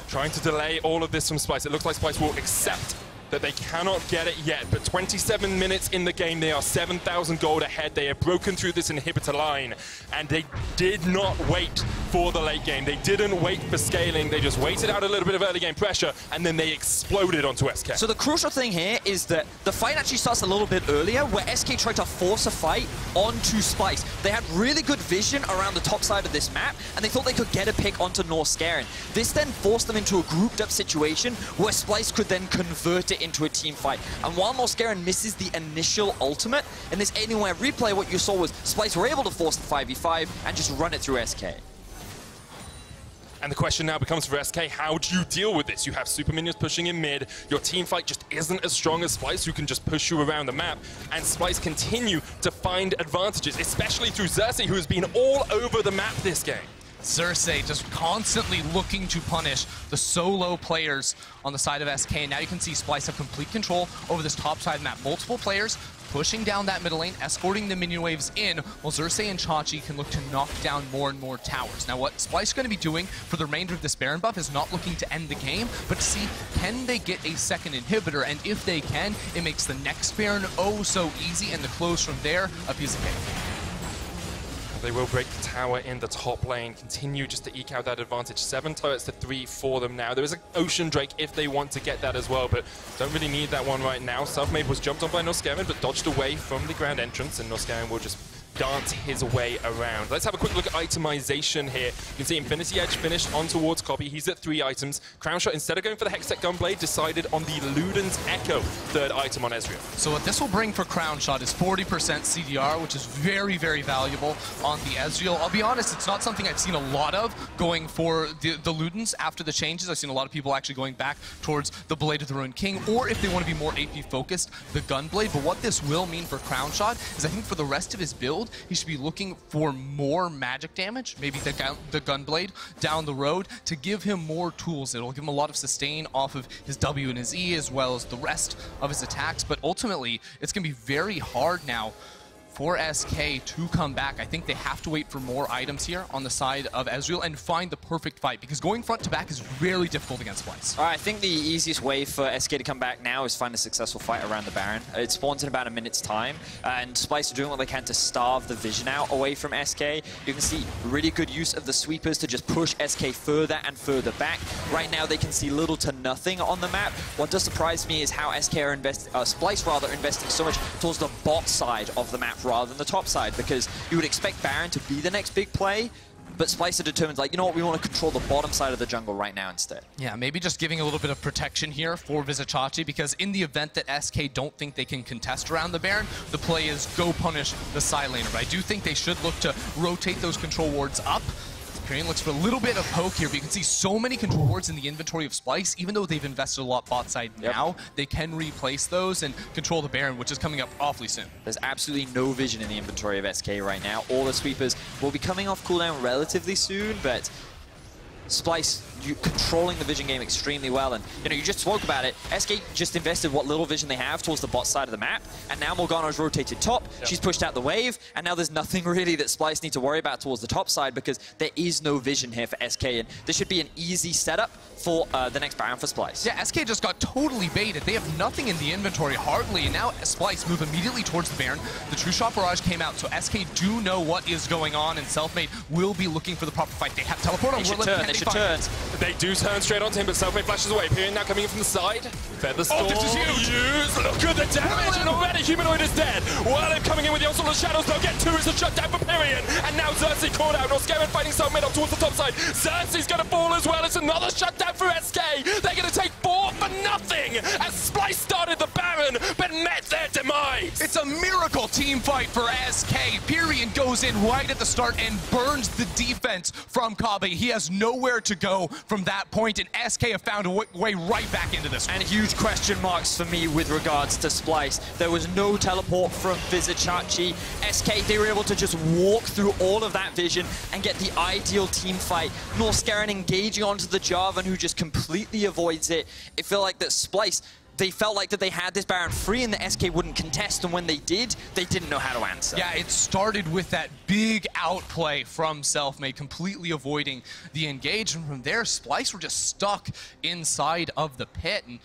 trying to delay all of this from Splyce. It looks like Splyce will accept that they cannot get it yet, but 27 minutes in the game, they are 7,000 gold ahead. They have broken through this inhibitor line, and they did not wait for the late game. They didn't wait for scaling. They just waited out a little bit of early game pressure, and then they exploded onto SK. So the crucial thing here is that the fight actually starts a little bit earlier, where SK tried to force a fight onto Splyce. They had really good vision around the top side of this map, and they thought they could get a pick onto Norskeren. This then forced them into a grouped up situation where Splyce could then convert it into a team fight. And while Norskeren misses the initial ultimate, in this Anywhere replay, what you saw was Splyce were able to force the 5v5 and just run it through SK. And the question now becomes for SK, how do you deal with this? You have super minions pushing in mid, your team fight just isn't as strong as Splyce, who can just push you around the map, and Splyce continue to find advantages, especially through Xerxe, who has been all over the map this game. Xerxe just constantly looking to punish the solo players on the side of SK. And now you can see Splyce have complete control over this top side map. Multiple players pushing down that middle lane, escorting the minion waves in, while Xerxe and Chachi can look to knock down more and more towers. Now what Splyce is going to be doing for the remainder of this Baron buff is not looking to end the game, but to see, can they get a second inhibitor? And if they can, it makes the next Baron oh so easy, and the close from there, a piece of cake. They will break the tower in the top lane, continue just to eke out that advantage. 7 turrets to 3 for them now. There is an Ocean Drake if they want to get that as well, but don't really need that one right now. Selfmade was jumped on by Norskeren, but dodged away from the ground entrance, and Norskeren will just dance his way around. Let's have a quick look at itemization here. You can see Infinity Edge finished on towards Kobbe. He's at 3 items. Crownshot, instead of going for the Hextech Gunblade, decided on the Luden's Echo, 3rd item on Ezreal. So what this will bring for Crownshot is 40% CDR, which is very, very valuable on the Ezreal. I'll be honest, it's not something I've seen a lot of going for the Ludens after the changes. I've seen a lot of people actually going back towards the Blade of the Ruined King, or if they want to be more AP focused, the Gunblade. But what this will mean for Crownshot is I think for the rest of his build, he should be looking for more magic damage, maybe the Gunblade down the road, to give him more tools. It'll give him a lot of sustain off of his W and his E, as well as the rest of his attacks. But ultimately, it's going to be very hard now for SK to come back. I think they have to wait for more items here on the side of Ezreal and find the perfect fight, because going front to back is really difficult against Splyce. I think the easiest way for SK to come back now is find a successful fight around the Baron. It spawns in about a minute's time, and Splyce are doing what they can to starve the vision out away from SK. You can see really good use of the sweepers to just push SK further and further back. Right now they can see little to nothing on the map. What does surprise me is how SK are Splyce rather investing so much towards the bot side of the map rather than the top side, because you would expect Baron to be the next big play, but Splyce are determined, like, you know what, we want to control the bottom side of the jungle right now instead. Yeah, maybe just giving a little bit of protection here for Vizicsacsi, because in the event that SK don't think they can contest around the Baron, the play is go punish the side laner. But I do think they should look to rotate those control wards up. Pirean looks for a little bit of poke here, but you can see so many control wards in the inventory of Splyce. Even though they've invested a lot bot side now, they can replace those and control the Baron, which is coming up awfully soon. There's absolutely no vision in the inventory of SK right now. All the sweepers will be coming off cooldown relatively soon, but Splyce controlling the vision game extremely well. And you know, you just spoke about it, SK just invested what little vision they have towards the bot side of the map, and now Morgana's rotated top, she's pushed out the wave, and now there's nothing really that Splyce need to worry about towards the top side, because there is no vision here for SK, and this should be an easy setup for the next Baron for Splyce. Yeah, SK just got totally baited. They have nothing in the inventory, hardly, and now Splyce move immediately towards the Baron. The True Shot Barrage came out, so SK do know what is going on, and Selfmade will be looking for the proper fight. They have teleport on Werlyb. They should turn. They do turn straight onto him, but Selfmade flashes away. Pirean now coming in from the side. Featherstorm. This is huge. Look at the damage, and already Humanoid is dead. Werlyb coming in with the onslaught of shadows. They'll get two. It's a shutdown for Pirean. And now Xerxe caught out. Norskeren fighting Selfmade up towards the top side. Xerxe's going to fall as well. It's another shutdown for SK. They're going to take 4 for nothing as Splyce started the Baron, but met their demise. It's a miracle team fight for SK. Pirean goes in right at the start and burns the defense from Kobbe. He has nowhere to go from that point, and SK have found a way right back into this one. And huge question marks for me with regards to Splyce. There was no teleport from Vizicsacsi. SK, they were able to just walk through all of that vision and get the ideal team fight. Norskeren engaging onto the Jarvan, who just completely avoids it. It felt like that Splyce, they felt like that they had this Baron free and the SK wouldn't contest, and when they did, they didn't know how to answer. Yeah, it started with that big outplay from Selfmade, completely avoiding the engage, and from there, Splyce were just stuck inside of the pit. And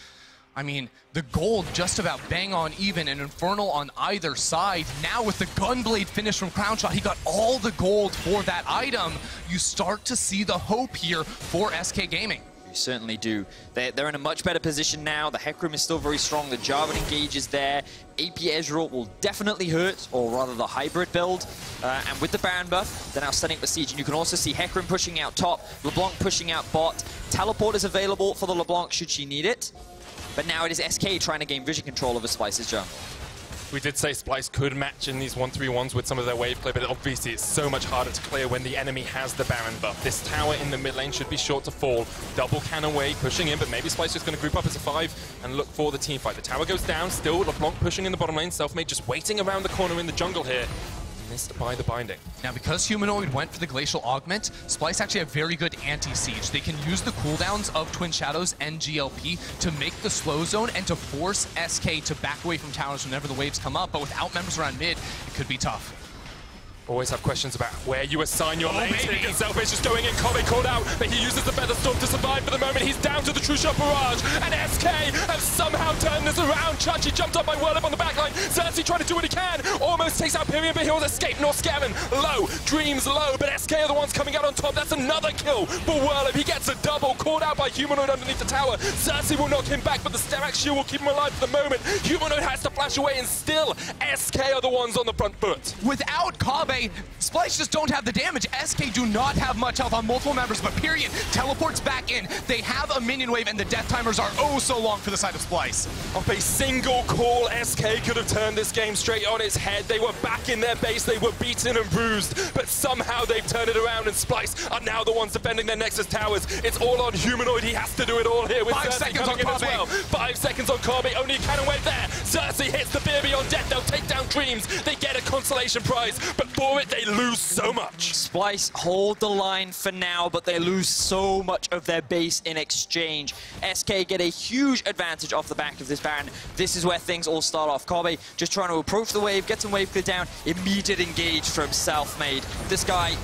I mean, the gold just about bang on even, and Infernal on either side. Now with the Gunblade finish from Crownshot, he got all the gold for that item. You start to see the hope here for SK Gaming. You certainly do. They're in a much better position now. The hecarim is still very strong. The Jarvan engage is there. AP Ezreal will definitely hurt, or rather the hybrid build. And with the Baron buff, they're now setting up the siege. And you can also see hecarim pushing out top, LeBlanc pushing out bot. Teleport is available for the LeBlanc should she need it. But now it is SK trying to gain vision control over Splyce's jungle. We did say Splyce could match in these 1-3-1s with some of their wave play, but obviously it's so much harder to clear when the enemy has the Baron buff. This tower in the mid lane should be short to fall. Double cannon wave pushing in, but maybe Splyce just going to group up as a 5 and look for the team fight. The tower goes down, still LeBlanc pushing in the bottom lane. Selfmade just waiting around the corner in the jungle here. Missed by the binding. Now, because Humanoid went for the Glacial Augment, Splyce actually have very good anti-siege. They can use the cooldowns of Twin Shadows and GLP to make the slow zone and to force SK to back away from towers whenever the waves come up, but without members around mid, it could be tough. Always have questions about where you assign your lanes here. Selfish just going in, Kobbe called out, but he uses the Featherstorm to survive for the moment. He's down to the True Shot barrage, and SK have somehow turned this around. Chachi jumped up by Werlyb on the backline. Xerxe trying to do what he can, almost takes out Pirean, but he'll escape. Norskeren low, Dreams low, but SK are the ones coming out on top. That's another kill for Werlyb. He gets a double, called out by Humanoid underneath the tower. Xerxe will knock him back, but the Sterak shield will keep him alive for the moment. Humanoid has to flash away, and still SK are the ones on the front foot. Without Kobbe, Splyce just don't have the damage. SK do not have much health on multiple members, but Pirean teleports back in. They have a minion wave, and the death timers are oh so long for the side of Splyce. Off a single call, SK could have turned this game straight on its head. They were back in their base, they were beaten and bruised, but somehow they've turned it around, and Splyce are now the ones defending their Nexus towers. It's all on Humanoid. He has to do it all here with 5 Xerxe seconds coming on in as well. 5 seconds on Kobbe, only a cannon wave there. Xerxe hits the Beer Beyond Death. They'll take down Dreams. They get a consolation prize, but for it, they lose so much. Splyce hold the line for now, but they lose so much of their base in exchange. SK get a huge advantage off the back of this Baron. This is where things all start off. Kobbe just trying to approach the wave, get some wave clear down, immediate engage from Selfmade. This guy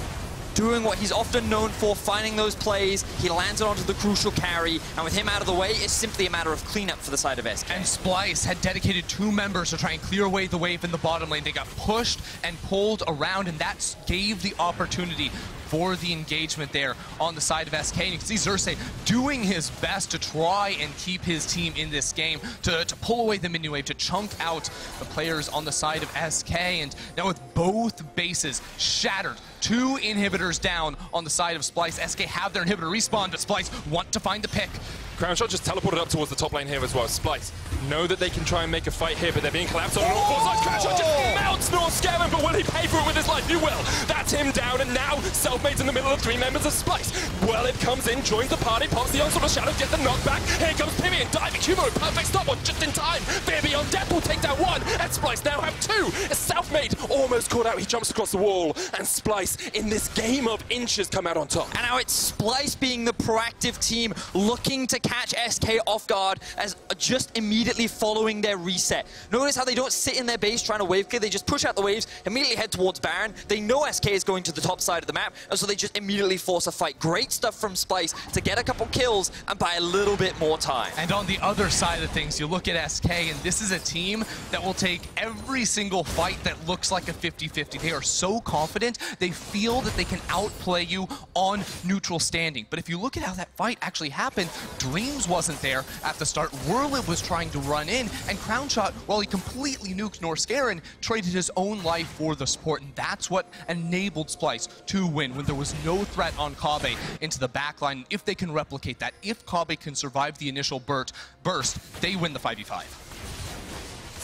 doing what he's often known for, finding those plays. He lands it onto the crucial carry, and with him out of the way, it's simply a matter of cleanup for the side of SK. And Splyce had dedicated 2 members to try and clear away the wave in the bottom lane. They got pushed and pulled around, and that gave the opportunity for the engagement there on the side of SK. And you can see Xerxe doing his best to try and keep his team in this game, to pull away the minion wave, to chunk out the players on the side of SK. And now with both bases shattered, 2 inhibitors down on the side of Splyce. SK have their inhibitor respawn, but Splyce want to find the pick. Crownshot just teleported up towards the top lane here as well. Splyce know that they can try and make a fight here, but they're being collapsed on all 4 sides. Crownshot just melts Norskeren, but will he pay for it with his life? He will. That's him down, and now Selfmade's in the middle of 3 members of Splyce. Werlyb comes in, joins the party, pops the onslaught of shadow, gets the knockback. Here comes Pirean, diving Humanoid, perfect stopwatch just in time. Beer Beyond Death will take down 1, and Splyce now have 2. Selfmade almost caught out, he jumps across the wall, and Splyce in this game of inches come out on top. And now it's Splyce being the proactive team, looking to catch SK off guard as just immediately immediately following their reset. Notice how they don't sit in their base trying to wave clear, they just push out the waves, immediately head towards Baron. They know SK is going to the top side of the map, and so they just immediately force a fight. Great stuff from Splyce to get a couple kills and buy a little bit more time. And on the other side of things, you look at SK, and this is a team that will take every single fight that looks like a 50-50. They are so confident, they feel that they can outplay you on neutral standing. But if you look at how that fight actually happened, Dreams wasn't there at the start. Werlyb was trying to run in, and Crownshot, while he completely nuked Norskeren, traded his own life for the support, and that's what enabled Splyce to win when there was no threat on Kobbe into the backline. If they can replicate that, if Kobbe can survive the initial burst, they win the 5v5.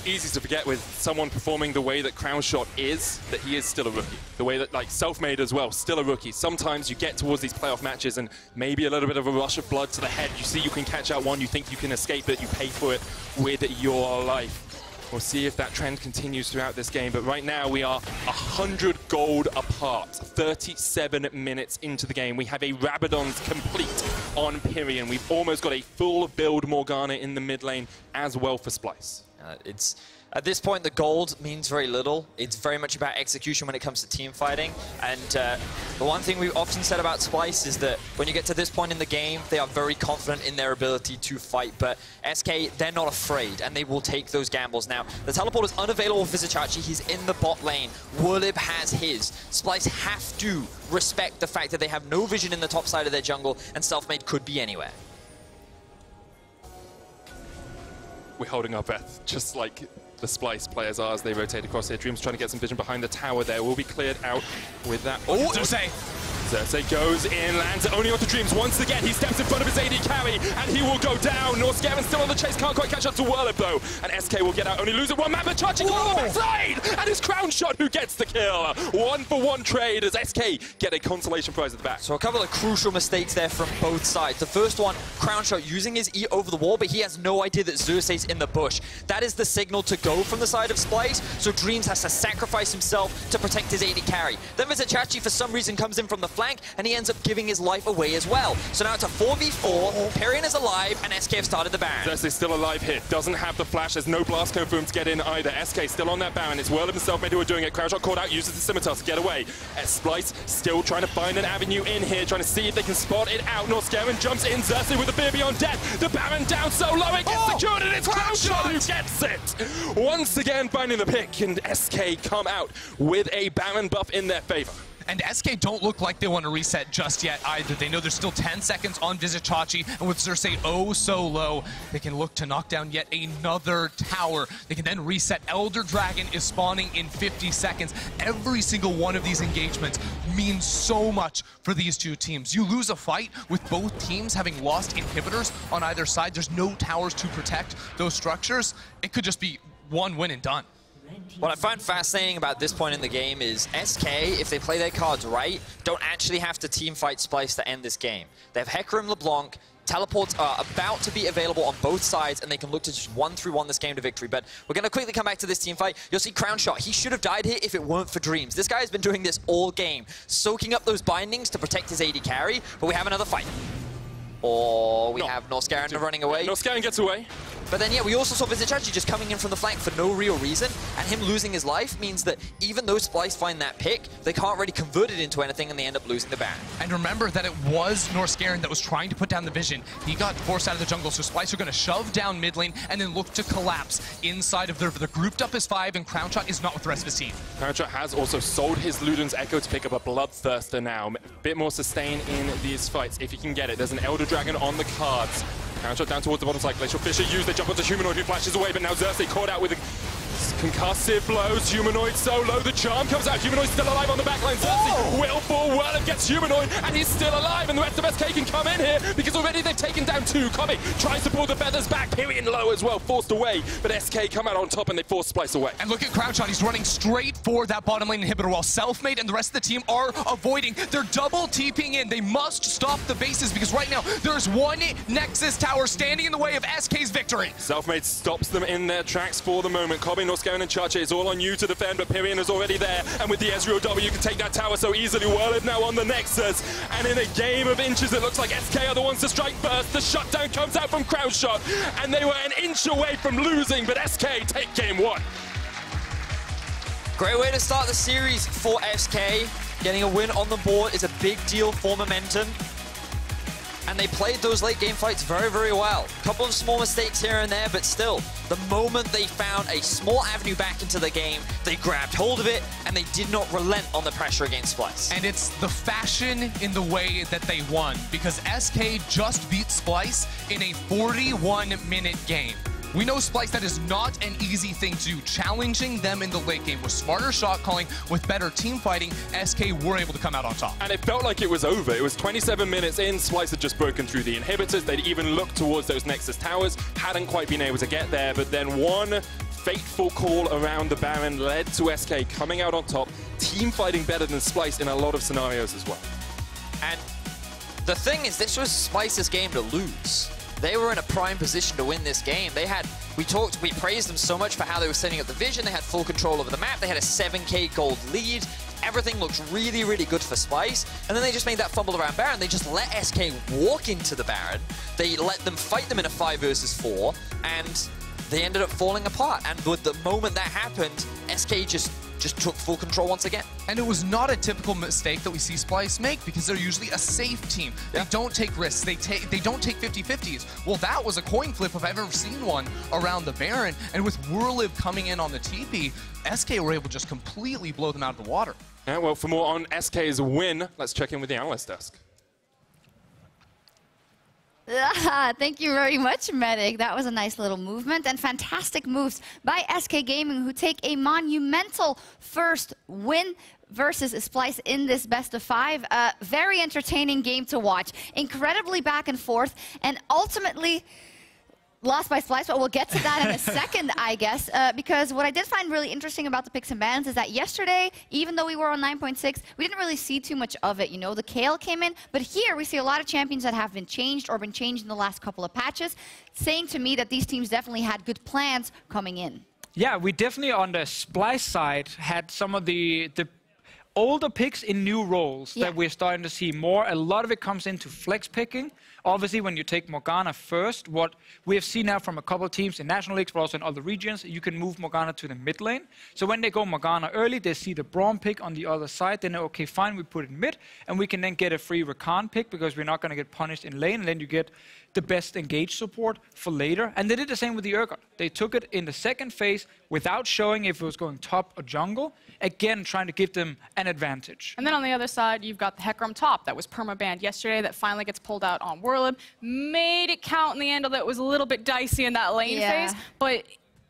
Easy to forget with someone performing the way that Crownshot is, that he is still a rookie. The way that, like, Selfmade as well, still a rookie. Sometimes you get towards these playoff matches and maybe a little bit of a rush of blood to the head. You see you can catch out one, you think you can escape it, you pay for it with your life. We'll see if that trend continues throughout this game, but right now we are 100 gold apart, 37 minutes into the game. We have a Rabadon's complete on Pirean. We've almost got a full build Morgana in the mid lane as well for Splyce. It's at this point, the gold means very little. It's very much about execution when it comes to team fighting. And the one thing we've often said about Splyce is that when you get to this point in the game, they are very confident in their ability to fight. But SK, they're not afraid, and they will take those gambles. Now, the teleport is unavailable for Vizicsacsi. He's in the bot lane. Werlyb has his. Splyce have to respect the fact that they have no vision in the top side of their jungle, and Selfmade could be anywhere. We're holding our breath, just like the Splyce players are as they rotate across here. Dreams trying to get some vision behind the tower there. Will be cleared out with that. Oh, Xerxe! Xerxe goes in, lands only onto Dreams. Once again, he steps in front of his AD carry, and he will go down. Norskeren still on the chase, can't quite catch up to Werlyb though. And SK will get out, only losing one man, but charging on the backside! And it's Crownshot who gets the kill. 1-for-1 trade as SK get a consolation prize at the back. So a couple of crucial mistakes there from both sides. The first one, Crownshot using his E over the wall, but he has no idea that Xerxe's in the bush. That is the signal to go from the side of Splyce, so Dreams has to sacrifice himself to protect his AD carry. Then Vizicsacsi for some reason comes in from the flank, and he ends up giving his life away as well. So now it's a 4v4, Pirean is alive, and SK have started the Baron. Xerxe still alive here, doesn't have the flash, there's no blast cone for him to get in either. SK still on that Baron, it's Werlyb and Selfmade who are doing it. Crownshot caught out, uses the scimitar to get away. Splyce still trying to find an avenue in here, trying to see if they can spot it out. Norskeren jumps in, Xerxe with a fear beyond death. The Baron down so low, it gets secured, and it's Crownshot who gets it. Once again finding the pick, and SK come out with a Baron buff in their favor. And SK don't look like they want to reset just yet either. They know there's still 10 seconds on Vizicsacsi, and with Xerxe oh so low, they can look to knock down yet another tower. They can then reset. Elder Dragon is spawning in 50 seconds. Every single one of these engagements means so much for these two teams. You lose a fight with both teams having lost inhibitors on either side. There's no towers to protect those structures. It could just be one win and done. What I find fascinating about this point in the game is SK, if they play their cards right, don't actually have to team fight Splyce to end this game. They have hecarim, LeBlanc, teleports are about to be available on both sides, and they can look to just 1-3-1 this game to victory. But we're going to quickly come back to this team fight. You'll see Crownshot. He should have died here if it weren't for Dreams. This guy has been doing this all game, soaking up those bindings to protect his AD carry, but we have another fight. Or we have Norskeren running away. Norskeren gets away. But then, yeah, we also saw Vizicsacsi just coming in from the flank for no real reason, and him losing his life means that even though Splyce find that pick, they can't really convert it into anything, and they end up losing the Baron. And remember that it was Norskeren that was trying to put down the vision. He got forced out of the jungle, so Splyce are going to shove down mid lane and then look to collapse inside of their grouped up as 5, and Crownshot is not with the rest of his team. Crownshot has also sold his Luden's Echo to pick up a Bloodthirster now. A bit more sustain in these fights if he can get it. There's an Elder Dragon on the cards. Crownshot down towards the bottom side. Glacial Fissure used. They jump onto Humanoid who flashes away, but now Xerxe caught out with a concussive blows. Humanoid so low, the charm comes out. Humanoid still alive on the backline. Xerxe willful Werlyb gets Humanoid, and he's still alive, and the rest of SK can come in here because already they've taken down 2. Kobbe tries to pull the feathers back. Pirean low as well, forced away, but SK come out on top and they force Splyce away. And look at Crownshot, he's running straight for that bottom lane inhibitor while Selfmade and the rest of the team are avoiding. They're double TPing in. They must stop the bases because right now there's one Nexus tower standing in the way of SK's victory. Selfmade stops them in their tracks for the moment. Kobbe, Norskeren Norskeren and Xerxe, it's all on you to defend, but Pirean is already there, and with the Ezreal W, you can take that tower so easily. Werlyb now on the Nexus, and in a game of inches, it looks like SK are the ones to strike first. The shutdown comes out from Crownshot, and they were an inch away from losing, but SK take game 1. Great way to start the series for SK. Getting a win on the board is a big deal for momentum. And they played those late game fights very, very well. A couple of small mistakes here and there, but still, the moment they found a small avenue back into the game, they grabbed hold of it, and they did not relent on the pressure against Splyce. And it's the fashion in the way that they won, because SK just beat Splyce in a 41-minute game. We know Splyce, that is not an easy thing to do. Challenging them in the late game with smarter shot calling, with better team fighting, SK were able to come out on top. And it felt like it was over. It was 27 minutes in. Splyce had just broken through the inhibitors. They'd even looked towards those Nexus towers, hadn't quite been able to get there, but then one fateful call around the Baron led to SK coming out on top, team fighting better than Splyce in a lot of scenarios as well. And the thing is, this was Splyce's game to lose. They were in a prime position to win this game. They had, we praised them so much for how they were setting up the vision. They had full control over the map. They had a 7k gold lead. Everything looked really, really good for Splyce. And then they just made that fumble around Baron. They just let SK walk into the Baron. They let them fight them in a 5 versus 4, and they ended up falling apart. And with the moment that happened, SK just took full control once again. And it was not a typical mistake that we see Splyce make, because they're usually a safe team. They don't take risks. They don't take 50-50s. Well, that was a coin flip if I've ever seen one around the Baron. And with Werlyb coming in on the TP, SK were able to just completely blow them out of the water. Yeah, well, for more on SK's win, let's check in with the analyst desk. Thank you very much, Medic. That was a nice little movement and fantastic moves by SK Gaming, who take a monumental first win versus Splyce in this best of 5. Very entertaining game to watch. Incredibly back and forth, and ultimately lost by Splyce, but we'll get to that in a second, I guess, because what I did find really interesting about the picks and bans is that yesterday, even though we were on 9.6, we didn't really see too much of it. You know, the Kale came in, but here we see a lot of champions that have been changed or been changed in the last couple of patches, saying to me that these teams definitely had good plans coming in. Yeah, we definitely on the Splyce side had some of the older picks in new roles that we're starting to see more. A lot of it comes into flex picking. Obviously, when you take Morgana first, what we have seen now from a couple of teams in National Leagues, but also in other regions, you can move Morgana to the mid lane. So when they go Morgana early, they see the Braum pick on the other side. They know, okay, fine, we put it in mid, and we can then get a free Rakan pick because we're not going to get punished in lane, and then you get the best engaged support for later. And they did the same with the Urgot. They took it in the second phase without showing if it was going top or jungle, again, trying to give them an advantage. And then on the other side, you've got the hecarim top that was perma-banned yesterday that finally gets pulled out on Werlyb. Made it count in the end, although it was a little bit dicey in that lane phase. But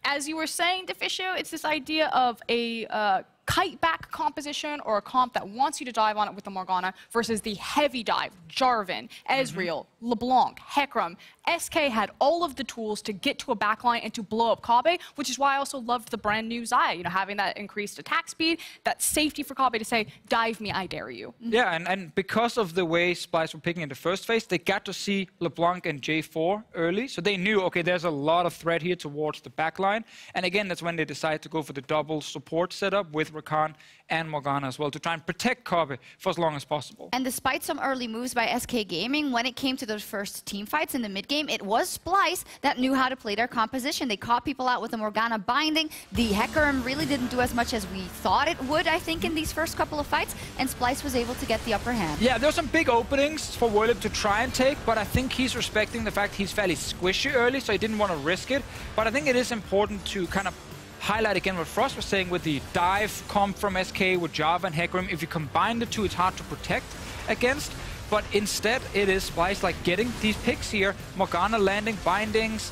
as you were saying, Deficio, it's this idea of a kite back composition or a comp that wants you to dive on it with the Morgana versus the heavy dive, Jarvan, Ezreal, LeBlanc, hecarim. SK had all of the tools to get to a backline and to blow up Kobbe, which is why I also loved the brand new Xayah, you know, having that increased attack speed, that safety for Kobbe to say, dive me, I dare you. Yeah, and because of the way Splyce were picking in the first phase, they got to see LeBlanc and J4 early, so they knew, okay, there's a lot of threat here towards the backline, and again, that's when they decided to go for the double support setup with Rakan and Morgana as well, to try and protect Kobbe for as long as possible. And despite some early moves by SK Gaming, when it came to those first team fights in the mid game, it was Splyce that knew how to play their composition. They caught people out with the Morgana binding. The hecarim really didn't do as much as we thought it would, I think, in these first couple of fights, and Splyce was able to get the upper hand. Yeah, there's some big openings for Werlyb to try and take, but I think he's respecting the fact he's fairly squishy early, so he didn't want to risk it. But I think it is important to kind of highlight again what Frost was saying with the dive comp from SK with Jarvan and hecarim. If you combine the two, it's hard to protect against. But instead, it is Splyce like getting these picks here. Morgana landing, bindings,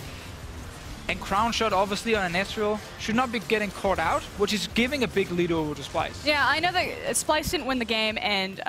and Crownshot obviously on an Ezreal should not be getting caught out, which is giving a big lead over to Splyce. Yeah, I know that Splyce didn't win the game, and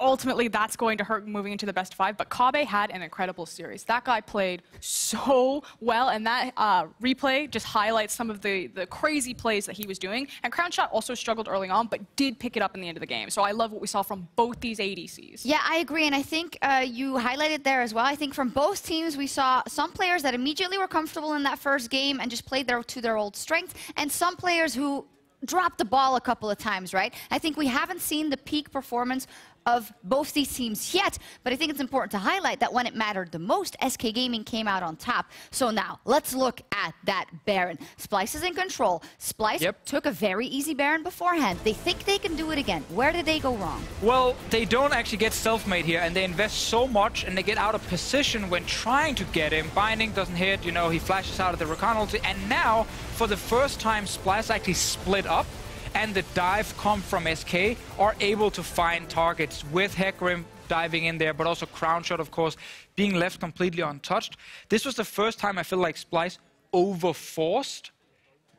ultimately that's going to hurt moving into the best of 5. But Kobbe had an incredible series. That guy played so well, and that replay just highlights some of the crazy plays that he was doing. And Crownshot also struggled early on, but did pick it up in the end of the game. So I love what we saw from both these ADCs. Yeah, I agree, and I think you highlighted there as well. I think from both teams we saw some players that immediately were comfortable in that first game and just played to their old strength, and some players who dropped the ball a couple of times, right? I think we haven't seen the peak performance of both these teams yet, but I think it's important to highlight that when it mattered the most, SK Gaming came out on top. So now, let's look at that Baron. Splyce is in control. Splyce took a very easy Baron beforehand. They think they can do it again. Where did they go wrong? Well, they don't actually get Selfmade here, and they invest so much, and they get out of position when trying to get him. Binding doesn't hit, you know, he flashes out of the Rakan ulti, and now, for the first time, Splyce actually split up, and the dive come from SK are able to find targets with hecarim diving in there, but also Crownshot, of course, being left completely untouched. This was the first time I feel like Splyce overforced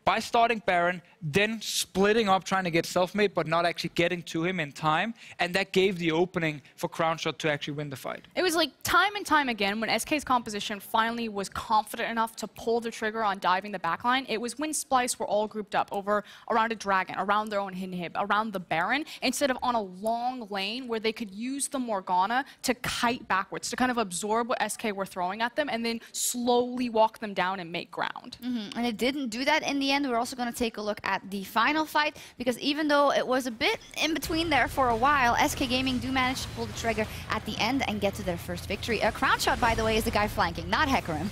by starting Baron, then splitting up, trying to get Selfmade, but not actually getting to him in time. And that gave the opening for Crownshot to actually win the fight. It was like time and time again, when SK's composition finally was confident enough to pull the trigger on diving the backline, it was when Splyce were all grouped up around a dragon, around their own inhib, around the Baron, instead of on a long lane where they could use the Morgana to kite backwards, to kind of absorb what SK were throwing at them, and then slowly walk them down and make ground. And it didn't do that in the end. We're also going to take a look at the final fight, because even though it was a bit in between there for a while, SK Gaming do manage to pull the trigger at the end and get to their first victory. Crownshot, by the way, is the guy flanking, not hecarim.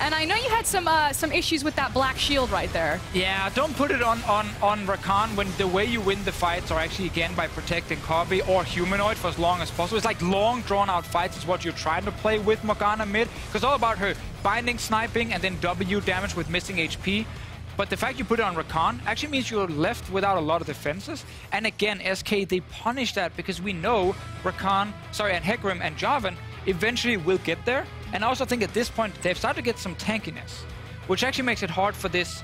And I know you had some issues with that black shield right there. Yeah, don't put it on Rakan when the way you win the fights are actually, again, by protecting Kobbe or Humanoid for as long as possible. It's like long, drawn-out fights is what you're trying to play with Morgana mid, because all about her binding, sniping, and then W damage with missing HP. But the fact you put it on Rakan actually means you're left without a lot of defenses. And again, SK, they punish that because we know and hecarim and Jarvan eventually will get there. And I also think at this point, they've started to get some tankiness, which actually makes it hard for this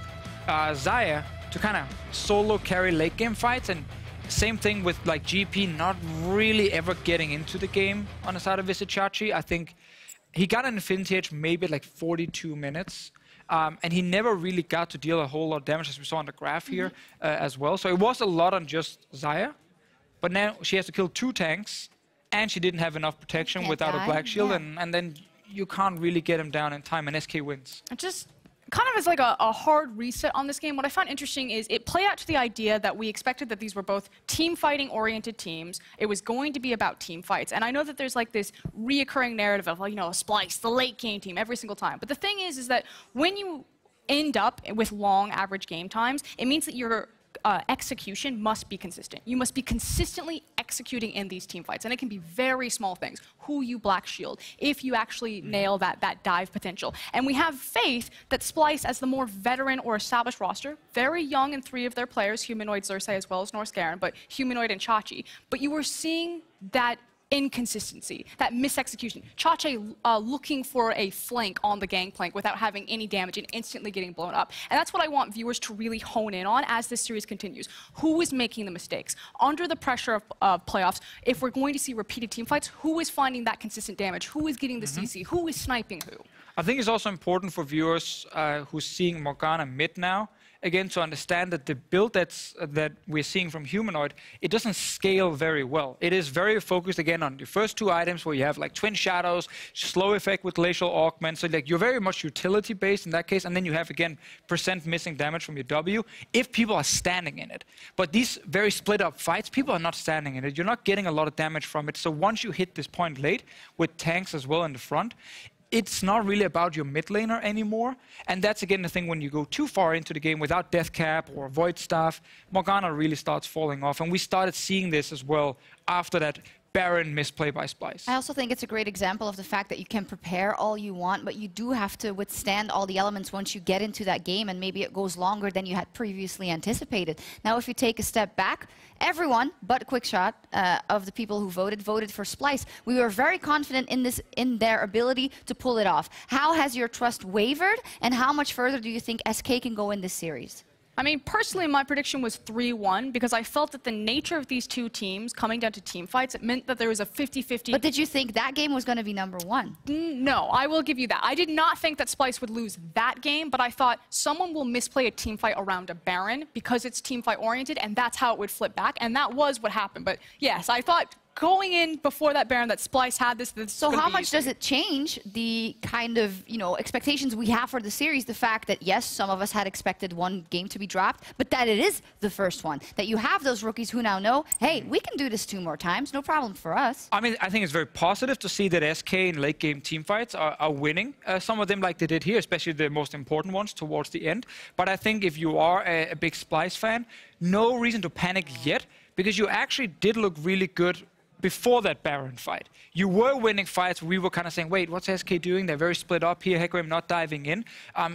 Xayah to kind of solo carry late game fights. And same thing with like GP not really ever getting into the game on the side of Vizicsacsi. I think he got an Infinity Edge maybe at like 42 minutes. And he never really got to deal a whole lot of damage, as we saw on the graph here as well. So it was a lot on just Xayah. But now she has to kill 2 tanks, and she didn't have enough protection without a black shield. And then you can't really get him down in time, and SK wins. It just kind of as like a hard reset on this game. What I found interesting is it played out to the idea that we expected that these were both team fighting oriented teams. It was going to be about team fights. And I know that there's like this reoccurring narrative of, you know, Splyce, the late game team every single time. But the thing is that when you end up with long average game times, it means that your execution must be consistent. You must be consistently executing in these team fights, and it can be very small things. Who you black shield, if you actually nail that dive potential. And we have faith that Splyce, as the more veteran or established roster, very young in 3 of their players, Humanoid, Xerxe, as well as Norskeren, but Humanoid and Xayah, but you were seeing that inconsistency, that misexecution. Xayah looking for a flank on the Gangplank without having any damage and instantly getting blown up. And that's what I want viewers to really hone in on as this series continues. Who is making the mistakes? Under the pressure of playoffs, if we're going to see repeated team fights, who is finding that consistent damage? Who is getting the CC? Who is sniping who? I think it's also important for viewers who's seeing Morgana mid now, again, to understand that the build that we're seeing from Humanoid, it doesn't scale very well. It is very focused, again, on the first 2 items where you have like Twin Shadows, slow effect with glacial augment. So like you're very much utility-based in that case. And then you have, again, % missing damage from your W if people are standing in it. But these very split-up fights, people are not standing in it. You're not getting a lot of damage from it. So once you hit this point late, with tanks as well in the front, it's not really about your mid laner anymore. And that's, again, the thing when you go too far into the game without Death Cap or Void Staff, Morgana really starts falling off. And we started seeing this as well after that Baron misplay by Splyce. I also think it's a great example of the fact that you can prepare all you want, but you do have to withstand all the elements once you get into that game, and maybe it goes longer than you had previously anticipated. Now, if you take a step back, everyone but QuickShot of the people who voted for Splyce. We were very confident in their ability to pull it off. How has your trust wavered, and how much further do you think SK can go in this series? I mean, personally, my prediction was 3-1 because I felt that the nature of these two teams coming down to team fights, it meant that there was a 50-50. But did you think that game was going to be number one? No, I will give you that. I did not think that Splyce would lose that game, but I thought someone will misplay a team fight around a Baron because it's team fight oriented, and that's how it would flip back, and that was what happened. But yes, I thought going in before that Baron that Splyce had this. So how much does it change the kind of, expectations we have for the series? The fact that, yes, some of us had expected one game to be dropped, but that it is the first one. That you have those rookies who now know, hey, we can do this 2 more times, no problem for us. I mean, I think it's very positive to see that SK in late game team fights are winning. Some of them like they did here, especially the most important ones towards the end. But I think if you are a big Splyce fan, no reason to panic yet, because you actually did look really good before that Baron fight. You were winning fights. We were kind of saying, wait, what's SK doing? They're very split up here. hecarim not diving in.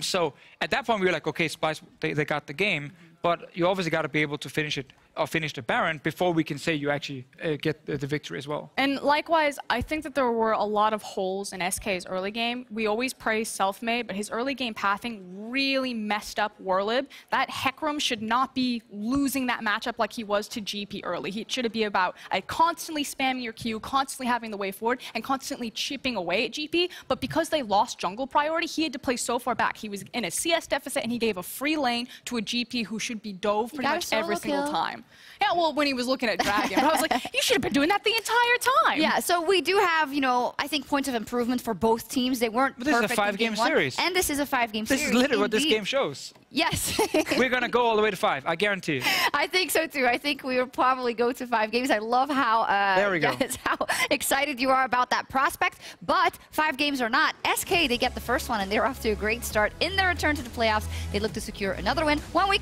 So at that point, we were like, okay, Splyce, they got the game. But you obviously got to be able to finish it, or finish the Baron, before we can say you actually get the victory as well. And likewise, I think that there were a lot of holes in SK's early game. We always praise Selfmade, but his early game pathing really messed up Werlyb. That hecarim should not be losing that matchup like he was to GP early. It should be about constantly spamming your Q, constantly having the way forward, and constantly chipping away at GP. But because they lost jungle priority, he had to play so far back. He was in a CS deficit, and he gave a free lane to a GP who should be dove pretty much every single time. Yeah, well, when he was looking at Dragon, I was like, you should have been doing that the entire time. Yeah, so we do have, I think points of improvement for both teams. They weren't perfect. This is a 5-game series. And this is a 5-game series. This is literally what this game shows. Yes. We're going to go all the way to 5, I guarantee. I think so too. I think we will probably go to 5 games. I love how, there we go. Yes, how excited you are about that prospect. But 5 games or not, SK, they get the first one, and they're off to a great start. In their return to the playoffs, they look to secure another win 1 week.